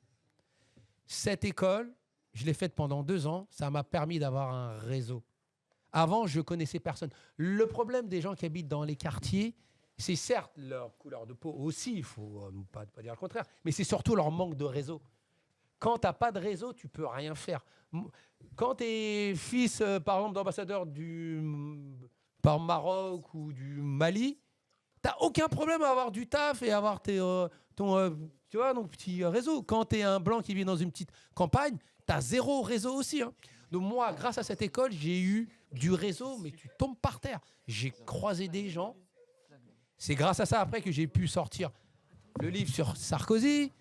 Cette école, je l'ai faite pendant 2 ans. Ça m'a permis d'avoir un réseau. Avant, je connaissais personne. Le problème des gens qui habitent dans les quartiers, c'est certes leur couleur de peau aussi, il ne faut pas dire le contraire, mais c'est surtout leur manque de réseau. Quand tu n'as pas de réseau, tu ne peux rien faire. Quand tu es fils, par exemple, d'ambassadeur par Maroc ou du Mali, tu n'as aucun problème à avoir du taf et avoir ton petit réseau. Quand tu es un blanc qui vit dans une petite campagne, tu as 0 réseau aussi. Hein. Donc moi, grâce à cette école, j'ai eu du réseau, mais tu tombes par terre. J'ai croisé des gens. C'est grâce à ça, après, que j'ai pu sortir le livre sur Sarkozy.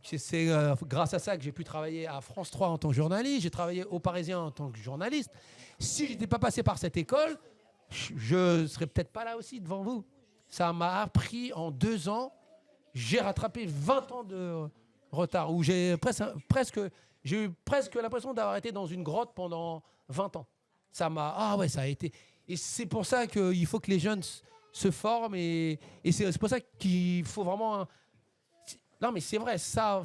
C'est grâce à ça que j'ai pu travailler à France 3 en tant que journaliste. J'ai travaillé au Parisien en tant que journaliste. Si je n'étais pas passé par cette école, je ne serais peut-être pas là aussi devant vous. Ça m'a appris en 2 ans. J'ai rattrapé 20 ans de retard. Où j'ai eu presque l'impression d'avoir été dans une grotte pendant 20 ans. Ça a été. Et c'est pour ça qu'il faut que les jeunes se forment et c'est pour ça qu'il faut vraiment... Non mais c'est vrai, ça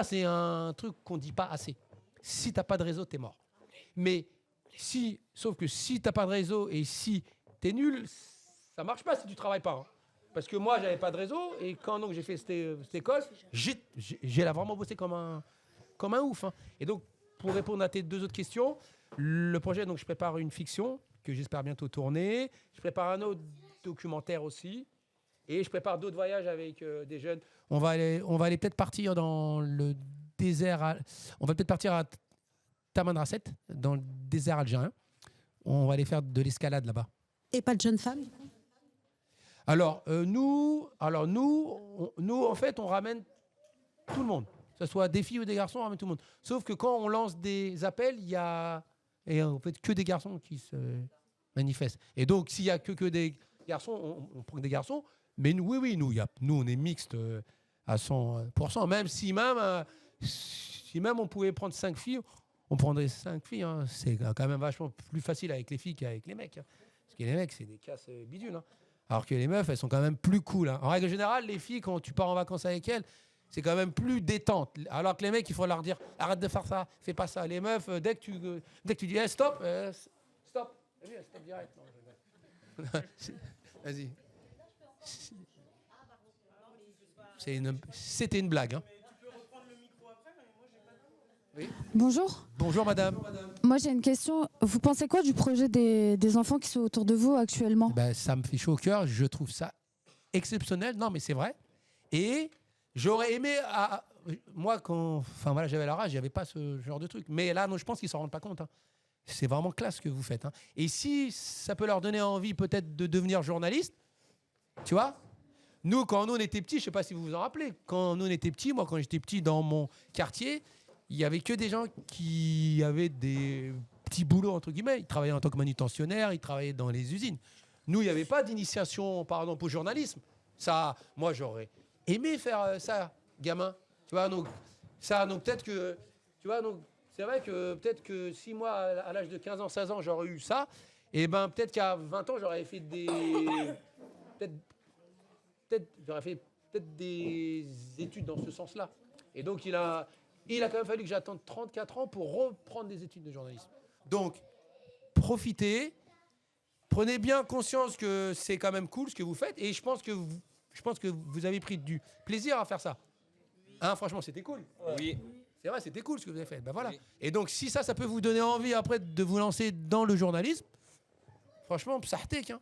c'est un truc qu'on ne dit pas assez. Si tu n'as pas de réseau, tu es mort. Mais sauf que si tu n'as pas de réseau et si tu es nul, ça ne marche pas si tu ne travailles pas. Hein. Parce que moi, je n'avais pas de réseau et quand donc, j'ai fait cette école, j'ai vraiment bossé comme un ouf. Hein. Et donc, pour répondre à tes 2 autres questions, le projet, donc je prépare une fiction que j'espère bientôt tourner. Je prépare un autre documentaire aussi. Et je prépare d'autres voyages avec des jeunes. On va aller peut-être partir dans le désert. On va peut-être partir à Tamanrasset, dans le désert algérien. On va aller faire de l'escalade là-bas.
Et pas de jeunes femmes?
Alors, nous, en fait, on ramène tout le monde. Que ce soit des filles ou des garçons, on ramène tout le monde. Sauf que quand on lance des appels, il y a en fait que des garçons qui se manifestent. Et donc, s'il y a que des garçons, on prend que des garçons. Mais nous, nous, on est mixte à 100%. Même si on pouvait prendre 5 filles, on prendrait 5 filles. Hein. C'est quand même vachement plus facile avec les filles qu'avec les mecs. Hein. Parce que les mecs, c'est des casses bidules. Hein. Alors que les meufs, elles sont quand même plus cool. Hein. En règle générale, les filles, quand tu pars en vacances avec elles, c'est quand même plus détente. Alors que les mecs, il faut leur dire arrête de faire ça, fais pas ça. Les meufs, dès que tu dis hey, stop, stop. Stop direct. Non, vas-y. C'était une blague. Hein. Oui.
Bonjour.
Bonjour madame.
Moi j'ai une question. Vous pensez quoi du projet des enfants qui sont autour de vous actuellement?
Ça me fait chaud au cœur. Je trouve ça exceptionnel. Non mais c'est vrai. Et j'aurais aimé... moi quand j'avais leur âge, j'avais pas ce genre de truc. Mais là, non, je pense qu'ils s'en rendent pas compte. Hein. C'est vraiment classe ce que vous faites. Hein. Et si ça peut leur donner envie peut-être de devenir journaliste, tu vois. Nous, quand nous on était petits, je sais pas si vous vous en rappelez, quand nous on était petits, moi quand j'étais petit dans mon quartier, il y avait que des gens qui avaient des petits boulots entre guillemets. Ils travaillaient en tant que manutentionnaires, ils travaillaient dans les usines. Nous, il n'y avait pas d'initiation, par exemple, au journalisme. Ça, moi, j'aurais aimé faire ça, gamin. Tu vois, donc peut-être que, tu vois, donc c'est vrai que peut-être que si moi, à l'âge de 15 ans, 16 ans, j'aurais eu ça, et ben peut-être qu'à 20 ans, j'aurais fait peut-être des études dans ce sens-là. Et donc, il a quand même fallu que j'attende 34 ans pour reprendre des études de journalisme. Donc, profitez, prenez bien conscience que c'est quand même cool ce que vous faites, et je pense que vous avez pris du plaisir à faire ça. Hein, franchement, c'était cool.
Oui.
C'est vrai, c'était cool ce que vous avez fait. Ben voilà. Oui. Et donc, si ça peut vous donner envie après de vous lancer dans le journalisme, franchement, psartek, hein.